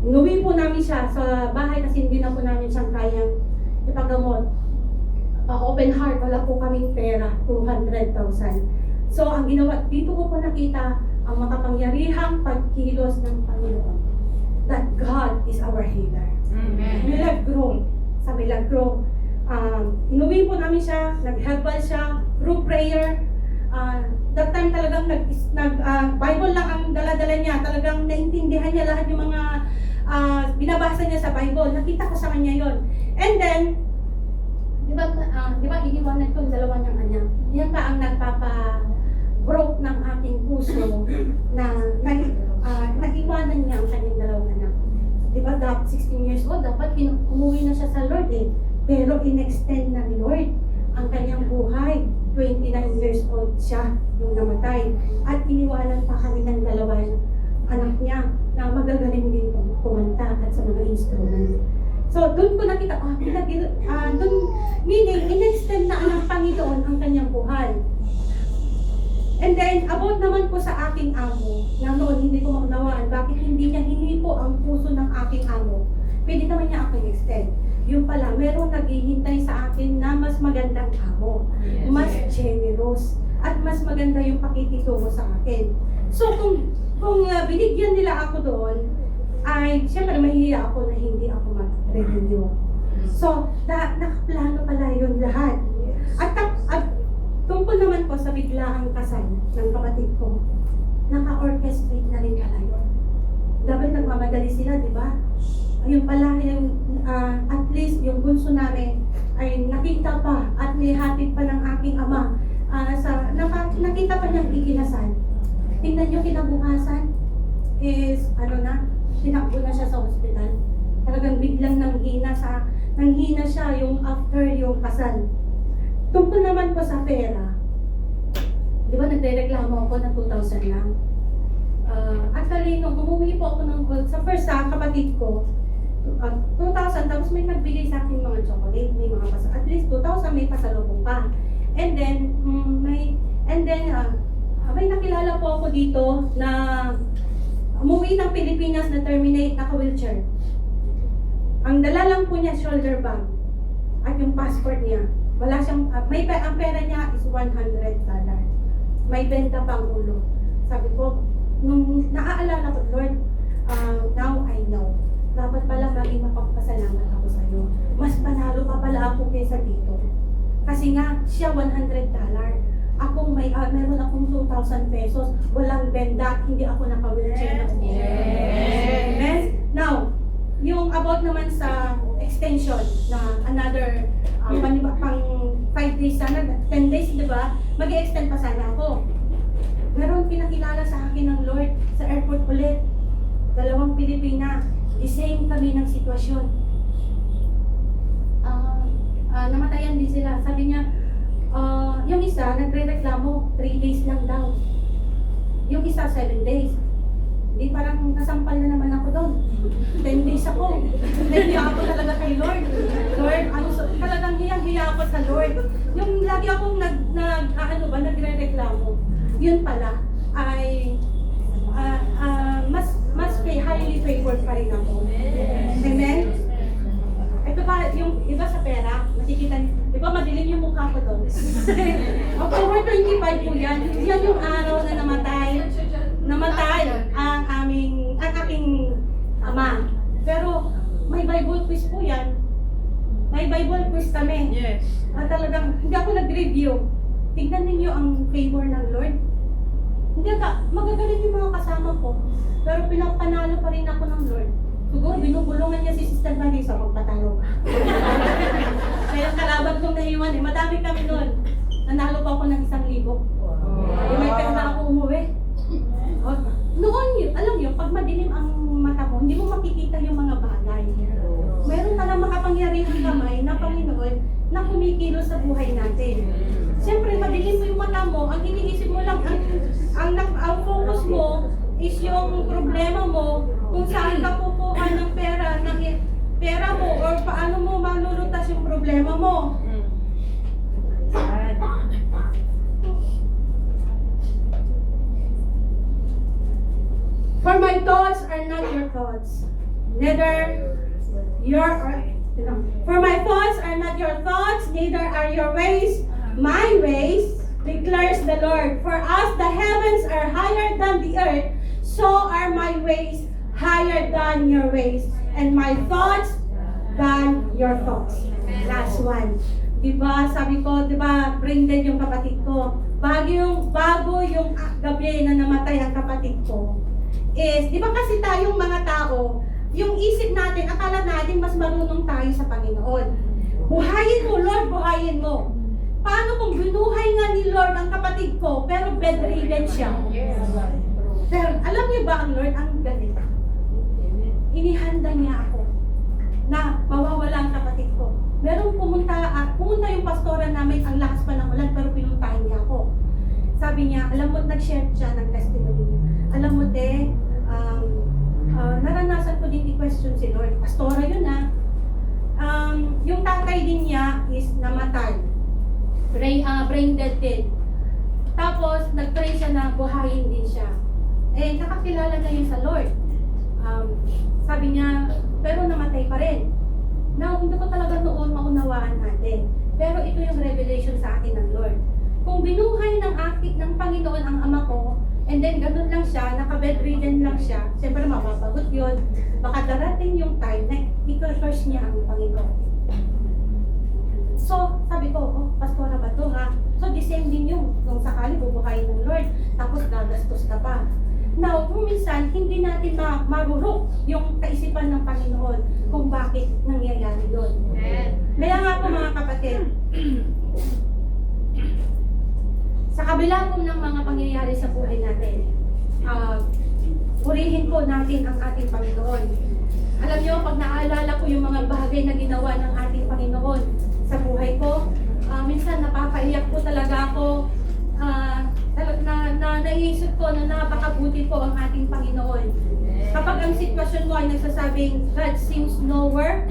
Inuwi po namin siya sa bahay kasi hindi na po namin siyang kayang ipagamot. Open heart, wala po kaming pera, 200,000. So, ang ginawa, dito ko po nakita ang makapangyarihang pagkilos ng Panginoon. That God is our healer. Amen. Milagro. Sa milagro. Inuwi po namin siya, nag-herbal siya, through prayer. That time talagang Bible lang ang dala-dala niya. Talagang naintindihan niya lahat yung mga binabasa niya sa Bible. Nakita ko sa kanya yon. And then, di ba iniwanan itong dalawa niyang anak? Yan pa ang nagpapa-broke ng ating puso na nag-iwanan niya ang kanyang dalawang anak. Di ba, 16 years old, dapat umuwi na siya sa Lord eh. Pero in-extend ng Lord ang kanyang buhay. 29 years old siya nung namatay. At iniwanan pa kami ng dalawa anak niya na magagaling din kumanta at sa mga instrument. So, doon ko nakita, doon, meaning, in-extend na ng Panginoon ang kanyang buhay. And then, about naman po sa aking amo, na noon hindi ko maunawaan, bakit hindi niya hinipo ang puso ng aking amo. Pwede naman niya ako i-extend. Yung pala, merong naghihintay sa akin na mas magandang amo, mas generous, at mas maganda yung pakikitungo sa akin. So, kung binigyan nila ako doon, ay siyempre mahihiya ako na hindi ako mag-renew. So, nakaplano pala yun lahat. At tungkol naman po sa biglaang kasal ng kapatid ko, naka-orchestrate na rin pala yun. Dapat nagmamadali sila, di ba? Yung pala, at least yung bunso namin ay nakita pa at nihatid pa ng aking ama. Nakita pa niyang ikinasal. Tingnan niyo kinabukasan is, tinakbo na siya sa hospital. Talagang biglang nanghina siya yung after yung kasal. Tungkol naman po sa pera, di ba nagre-reklamo ako ng 2,000 lang? Actually, nung umuwi po ako sa first kapatid ko, 2,000, tapos may nagbigay sa akin mga chocolate, may mga at least 2,000 may pasalubong pa. And then, may nakilala po ako dito na umuwi ng Pilipinas na terminate, naka-wheelchair. Ang dala lang po niya, shoulder bag. At yung passport niya. Wala siyang, ang pera niya is $100. May benta pang ulo. Sabi ko, nung naaalala ko, Lord, Now I know. Dapat pala maging mapagpasalamat ako sa iyo. Mas panalo pa pala ako kaysa dito. Kasi nga, siya $100. Akong meron akong 2,000 pesos. Walang benda, hindi ako naka-wheelchair na upo. Amen? Now, yung about naman sa extension na another pang 5 days sana, 10 days, di ba? Mag-i-extend pa sana ako. Meron pinakilala sa akin ng Lord sa airport ulit. 2 Pilipina. The same kami ng sitwasyon. Namatayan din sila. Sabi niya, yung isa, nagre-reklamo, 3 days lang daw. Yung isa, 7 days. Di parang nasampal na naman ako doon. 10 days ako. Hiya ako talaga kay Lord. Lord, talagang hiyang-hiya ako sa Lord. Yung lagi akong nagre-reklamo. Yun pala, ay mas highly favored pa rin ako. Amen? Ito ba, yung iba sa pera, makikita niyo, di ba madilim yung mukha ko doon? October 25 po yan. Yan yung araw na namatay ang aking ama. Pero may Bible quiz po yan. May Bible quiz kami. Yes. Talagang, hindi ako nag-review. Tignan ninyo ang favor ng Lord. Hindi magagaling yung mga kasama ko. Pero pinapanalo pa rin ako ng Lord. Siguro binubulungan niya si Sister Marisa magpatalo. Kaya kalaban kong naiwan eh. Madami kami noon. Nanalo pa ako ng 1,000. May pera ako umuwi. Noon yun, alam niyo, pag madilim ang mata mo, hindi mo makikita yung mga bagay. Meron ka lang makapangyarihang kamay na Panginoon na kumikilos sa buhay natin. Siyempre, madilim mo yung mata mo, ang iniisip mo lang, ang focus mo is yung problema mo, kung saan ka kukuha ng pera mo, or paano mo malulutas yung problema mo. For my thoughts are not your thoughts, neither for my thoughts are not your thoughts, neither are your ways my ways, declares the Lord. For as the heavens are higher than the earth, so are my ways higher than your ways, and my thoughts than your thoughts. Last one. Diba, sabi ko, diba, brain dead yung kapatid ko. Bago yung gabi na namatay ang kapatid ko, is, di ba kasi tayong mga tao, yung isip natin, akala natin mas marunong tayo sa Panginoon. Buhayin mo, Lord, buhayin mo. Paano kung binuhay nga ni Lord ang kapatid ko, pero bedridden siya? Pero alam niyo ba ang Lord, ang galing? Inihanda niya ako na mawawala ang kapatid ko. Meron pumunta yung pastora namin, ang lakas pa ng ulan, pero pinuntahin niya ako. Sabi niya, alam mo, nag-share siya ng testimony niya. Alam mo, te, naranasan ko din i-question si Lord. Pastora yun yung tatay din niya is namatay. Brain dead din. Tapos, nag-pray siya na buhayin din siya. Eh, nakakilala na yun sa Lord. Sabi niya, pero namatay pa rin. Now, hindi ko talaga noon maunawaan natin. Pero ito yung revelation sa akin ng Lord. Kung binuhay ng Panginoon ang ama ko, and then ganun lang siya, naka-bedridden lang siya, siyempre mapapagot yun. Baka darating yung time na i-curse niya ang Panginoon. So, sabi ko, oh, pastora ba to ha? So, the same din yung kung sakali bubuhayin ng Lord, tapos gagastos ka pa. Now, kung minsan, hindi natin marurok yung kaisipan ng Panginoon kung bakit nangyayari yun. Kaya nga po mga kapatid, sa kabila po ng mga pangyayari sa buhay natin, purihin po natin ang ating Panginoon. Alam niyo, pag naaalala ko yung mga bagay na ginawa ng ating Panginoon sa buhay ko, minsan napapaiyak po talaga ako. Naisip ko na napakabuti po ang ating Panginoon. Kapag ang sitwasyon mo ay nagsasabing God seems nowhere,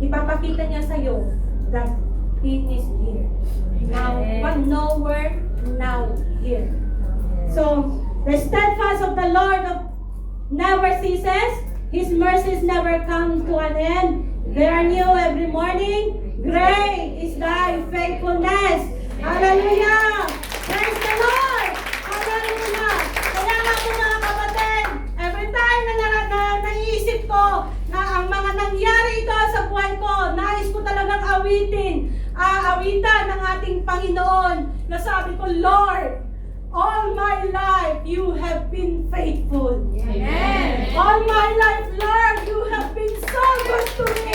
ipapakita niya sa iyo that He is here. Now, but nowhere, now here. So, the steadfast of the Lord never ceases. His mercies never come to an end. They are new every morning. Great is thy faithfulness. Hallelujah! Praise the Lord! Hallelujah! Kaya nga po mga kapatid, every aawitan ng ating Panginoon na sabi ko, Lord, all my life you have been faithful. Amen. All my life, Lord, you have been so good to me.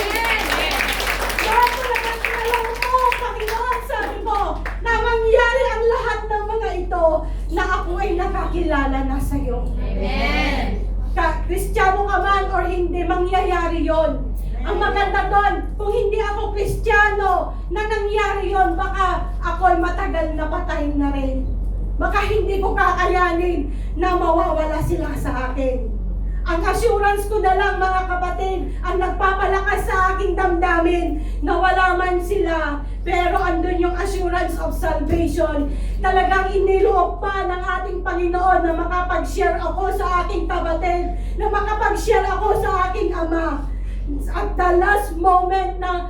Lord, talagang alam mo, Panginoon, sabi mo, na mangyari ang lahat ng mga ito na ako ay nakakilala na sa iyo. Amen. Kristiyano ka man or hindi, mangyayari yon. Ang maganda doon, kung hindi ako Kristiyano na nangyari yon, baka ako ay matagal na patay na rin. Baka hindi ko kakayanin na mawawala sila sa akin. Ang assurance ko na lang, mga kapatid, ang nagpapalakas sa aking damdamin na wala man sila, pero andun yung assurance of salvation. Talagang iniloob pa ng ating Panginoon na makapag-share ako sa aking kapatid, na makapag-share ako sa aking ama. At the last moment na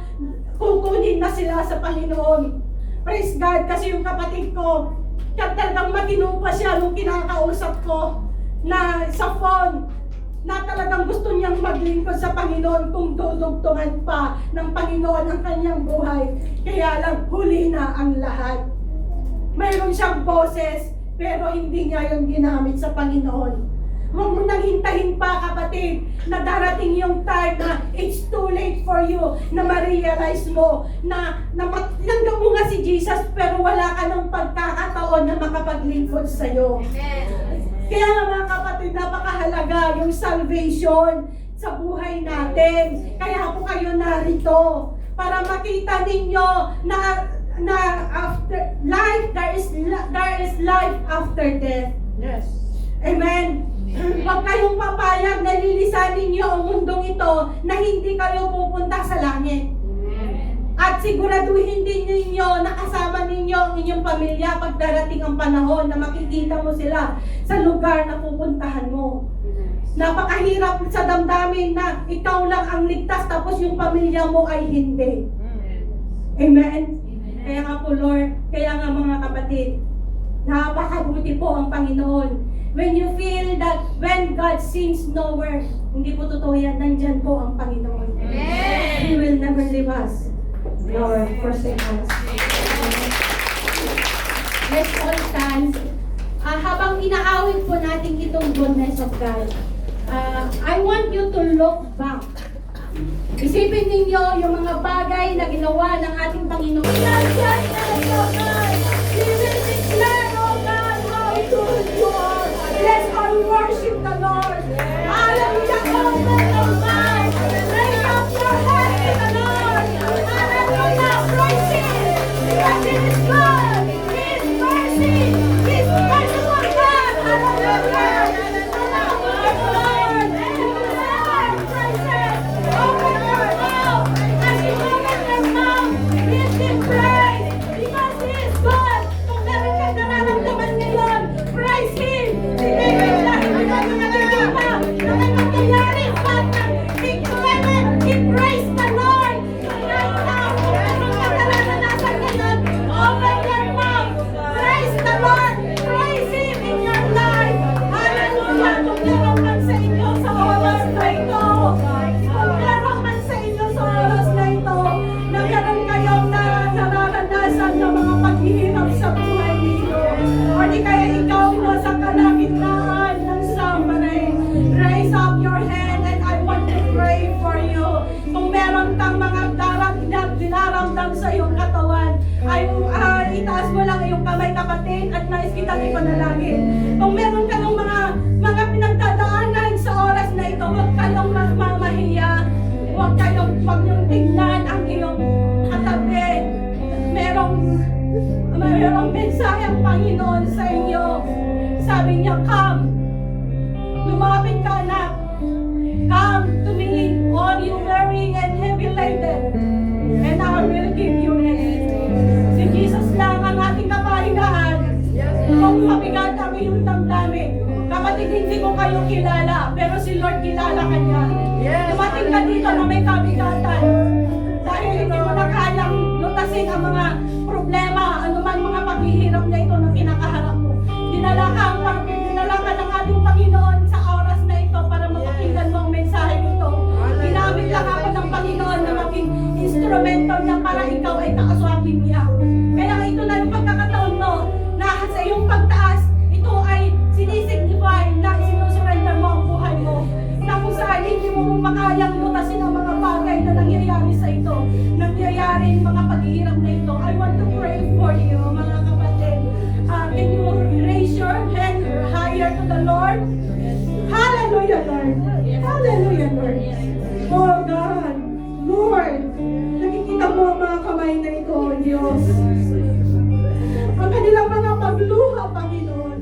kukunin na sila sa Panginoon. Praise God, kasi yung kapatid ko, talagang matino pa siya nung kinakausap ko na sa phone, na talagang gusto niyang maglingkod sa Panginoon kung dudugtungan pa ng Panginoon ang kanyang buhay. Kaya lang, huli na ang lahat. Mayroon siyang boses, pero hindi niya yung ginamit sa Panginoon. Huwag mo nang hintahin pa, kapatid, na darating yung time na it's too late for you na ma-realize mo na tinanggap mo nga si Jesus pero wala ka ng pagkakataon na makapaglingkod sa'yo. Kaya nga mga kapatid, napakahalaga yung salvation sa buhay natin. Kaya po kayo narito para makita ninyo na after life, there is life after death. Yes. Amen. Huwag kayong papayag na lilisanin niyo ang mundong ito na hindi kayo pupunta sa langit. At siguraduhin din ninyo na kasama ninyo ang inyong pamilya pag darating ang panahon na makikita mo sila sa lugar na pupuntahan mo. Napakahirap sa damdamin na ikaw lang ang ligtas tapos yung pamilya mo ay hindi. Amen? Kaya nga po Lord, kaya nga mga kapatid, napakabuti po ang Panginoon. When you feel that when God seems nowhere, hindi po totoo yan, nandyan po ang Panginoon. Amen. He will never leave us. Lord, forsake us. Let's all stand. Habang inaawit po natin itong goodness of God, I want you to look back. Isipin ninyo yung mga bagay na ginawa ng ating Panginoon. Nandiyan na ito, God! We will declare, oh God, how good you are. Let's all worship the Lord. Hallelujah, open your mouth. Raise up your hands to the Lord. Hallelujah, praise Him. Because He is good. His mercy, His merciful God. Hallelujah. Sa iyong katawan ay itaas mo lang iyong kamay, kapatid, at nais kitang ipanalangin. Kung meron kayong mga pinagdadaanan sa oras na ito, huwag kayong mamahiya, huwag niyong tignan ang iyong katabi. Merong mensahe ang Panginoon sa inyo. Sabi niya, come, lumapit ka, anak. Come to me, all you weary and heavy laden, and I will give you rest. Si Jesus lang ang ating kapahingahan. Kung mabigat ang iyong damdamin, kapatid, hindi ko kayo kilala, pero si Lord kilala ka niya. Dumating ka dito na may kabigatan. Dahil hindi mo na kayang lutasin ang mga problema, anuman mga paghihirap na ito na kinakaharap mo. Dinala ka ng ating Panginoon sa oras na ito para mapakinggan mo ang mensahe nito. Ginamit lang ako ng Panginoon na maging instrument instrumento niya para ikaw ay kaaswapin niya. Kaya ito na yung pagkakataon mo na sa iyong pagtaas, ito ay sinisignify na sinusurrender mo ang buhay mo. Na kung saan hindi mo makayang lutasin ang mga bagay na nangyayari sa ito, nangyayari mga paghihirap na ito. I want to pray for you, mga kapatid. Can you raise your hand higher to the Lord? Hallelujah, Lord. Hallelujah, Lord. Oh God, Lord, nakikita mo ang mga kamay na ito, Diyos. Ang kanilang mga pagluha, Panginoon.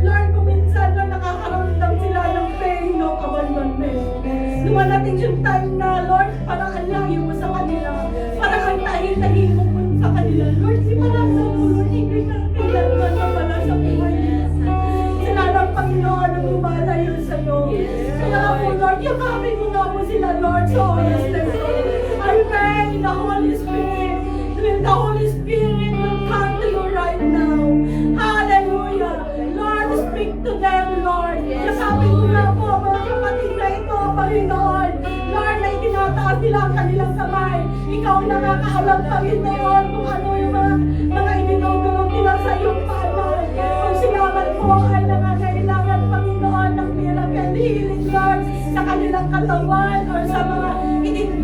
Lord, kung minsan na nakakaramdam sila ng pain of abandonment. Lumadating yung time na, Lord, parang ang layo mo sa kanila. Parang ang tahi-tahi mo sa kanila. Lord, si parang sa Lord, hindi na kailangan na pala sa buhay nila. Sila lang, Panginoon, ang lumalayo sa'yo. Kaya po, Lord, yakapin mo nga po sila, Lord, sa oras na ito. I pray in the Holy Spirit. Will the Holy Spirit will come to you right now. Hallelujah. Lord, speak to them, Lord. Yakapin mo nga po, mga kapatid na ito, Panginoon. Lord, na itinataas nila ang kanilang kamay. Ikaw ang nakakaalam, Panginoon, kung ano yung mga idinudulog nila sa iyong panay. Kung sila man po ay nangangailangan, Panginoon, ng miracle healing, Lord, sa kanilang katawan or sa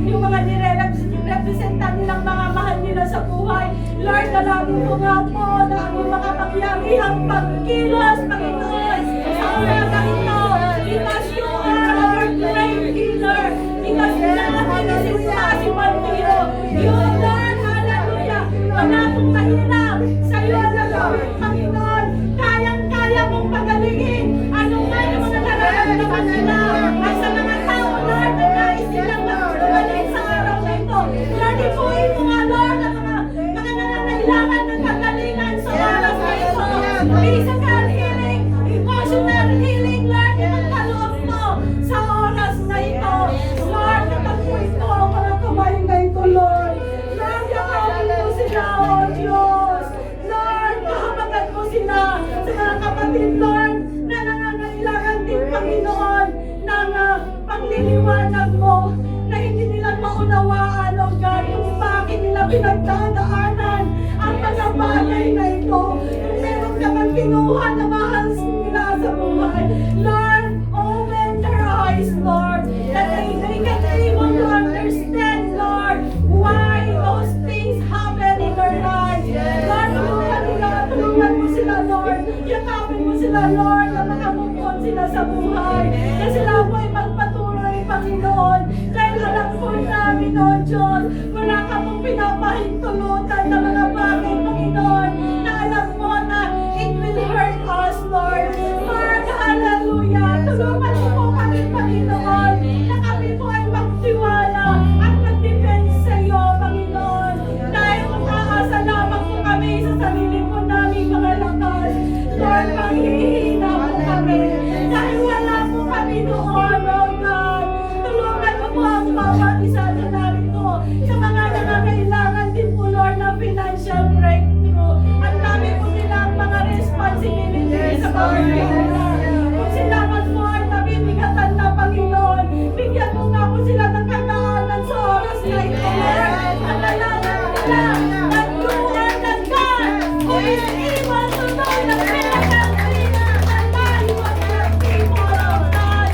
yung mga nire-representan nilang mga mahal nila sa buhay. Lord, dalangin ko nga po na ang iyong mga kapangyarihang pagkilos, Panginoon, sa oras na ito, because you are our great healer, because nothing is impossible to you. You, Lord, hallelujah, wala pong mahirap sa iyo na Lord, Panginoon, kayang-kaya mong pagalingin ano man ang mga nararamdaman nila at sa mga tao, Lord, na nais nilang magaling sa araw na ito. Lord, ipuin mo nga, Lord, ang mga nangangailangan ng kagalingan sa oras na ito. Physical healing, emotional healing, Lord, ipagkaloob mo sa oras na ito. Lord, natagpuin ko ang mga kamay na ito, Lord. Lord, yakapin mo sila, O Diyos. Lord, kahabagan mo sila sa mga kapatid, Lord, na nangangailangan din, Panginoon, ng pagliliwanag mo, na hindi nila maunawaan, O God, kung bakit nila pinagdadaanan ang mga bagay na ito. Kung meron ka man kinuha na mahal nila sa buhay, Lord, open their eyes, Lord, that they can able to understand, Lord, why those things happen in their lives. Lord, tulungan mo sila, Lord. Yakapin mo sila, Lord, na makamukon sila sa buhay. Na sila po ay magpatuloy, Panginoon. Dahil alam po namin, O Diyos, wala ka pong pinapahintulutan na mga bagay, Panginoon, na alam mo na it will hurt us, Lord. Lord, hallelujah. Tulungan mo po kami, Panginoon, na kami po ay magtiwala at mag-depend sa iyo, Panginoon. Dahil kung aasa lamang po kami sa sarili po namin mga lakas, Lord, maghihina po kami. Dahil wala po kami noon, O God. Tulungan mo po ang bawat isa na narito sa mga nangangailangan din po, Lord, ng financial breakthrough. At dami po nilang mga responsibility sa pamilya. Kung sila man po ay nabibigatan na, Panginoon, bigyan mo nga po sila ng kagaanan sa oras na ito, Lord. At alalan nila that you are the God who is able to know the miracle things and life of your people, O God.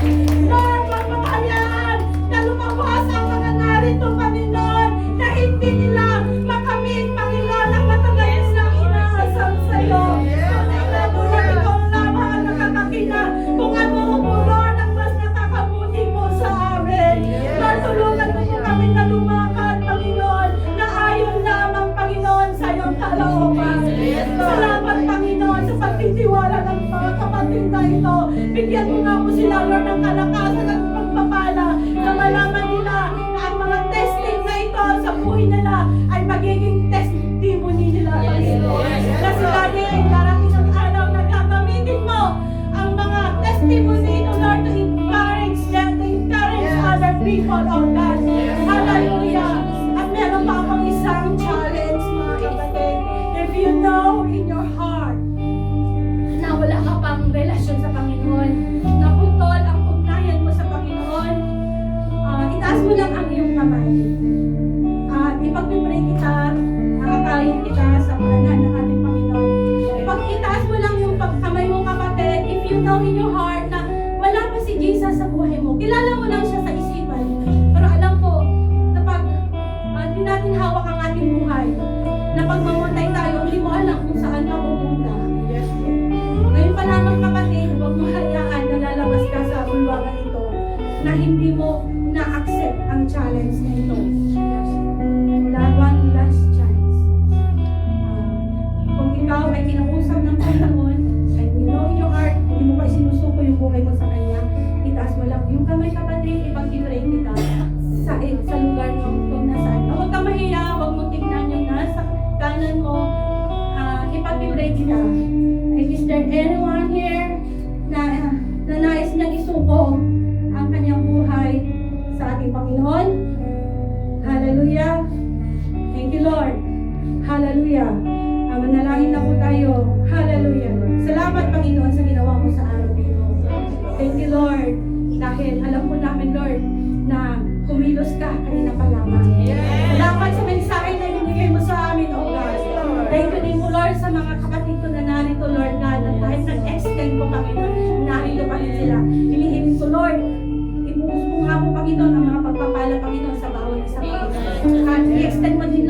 Lord, wag mong hayaan na lumabas ang mga narito, Panginoon, na hindi nila makamit, Panginoon, ang matagal nilang inaasam sa iyo. Hallelujah, ikaw lamang ang nakakakita kung ano mo, Lord, ang mas nakakabuti mo sa amin. Lord, tulungan mo po kami na lumakad, Panginoon, na ayon lamang, Panginoon, sa iyong kalooban. Salamat, Panginoon, sa pagtitiwala ng mga kapatid na ito. Bigyan mo nga po sila, Lord, ng kalakasan at pagpapala na malaman nila na ang mga testing na ito sa buhay nila ay magiging testimony nila, Panginoon. Na sila din ay darating ang araw na gagamitin mo ang mga testimony ito, Lord, to encourage them, to encourage other people, O God. Hallelujah. At meron pa akong isang challenge, mga kapatid. If you know in your heart na wala ka pang relasyon sa Panginoon, na putol ang ugnayan mo sa Panginoon, itaas mo lang ang iyong kamay. na pag mamatay tayo, hindi mo alam kung saan ka pupunta. Ngayon pa lamang kapatid, huwag mo hayaan na lalabas ka sa bulwagan ito na hindi mo na-accept ang challenge na ito. One last chance. Kung ikaw ay kinausap ng Panginoon, and you know in your heart, hindi mo pa isinusuko yung buhay mo sa Kanya, itaas mo lang yung kamay kapatid, ipag-pray kita sa lugar mo kung nasaan. Huwag ka mahiya, huwag mo tignan yung nasa kanan mo, ipag-pray kita. And is there anyone here na nais niyang isuko ang kanyang buhay sa ating Panginoon? Hallelujah! Thank you, Lord. Hallelujah. Manalangin na po tayo. Hallelujah. Salamat, Panginoon, sa ginawa mo sa araw nito. Thank you, Lord. Dahil alam po namin, Lord, na kumilos ka kanina pa lamang. Salamat sa mensahe na binigay mo sa amin, O God. Thank you din po, Lord, sa mga kapatid ko na narito, Lord God, at kahit nag-extend po kami na narito pa rin sila. Hinihiling ko, Lord, ibuhos mo nga po, Panginoon, ang mga pagpapala, Panginoon, sa bawat isa, Panginoon. At i-extend mo din,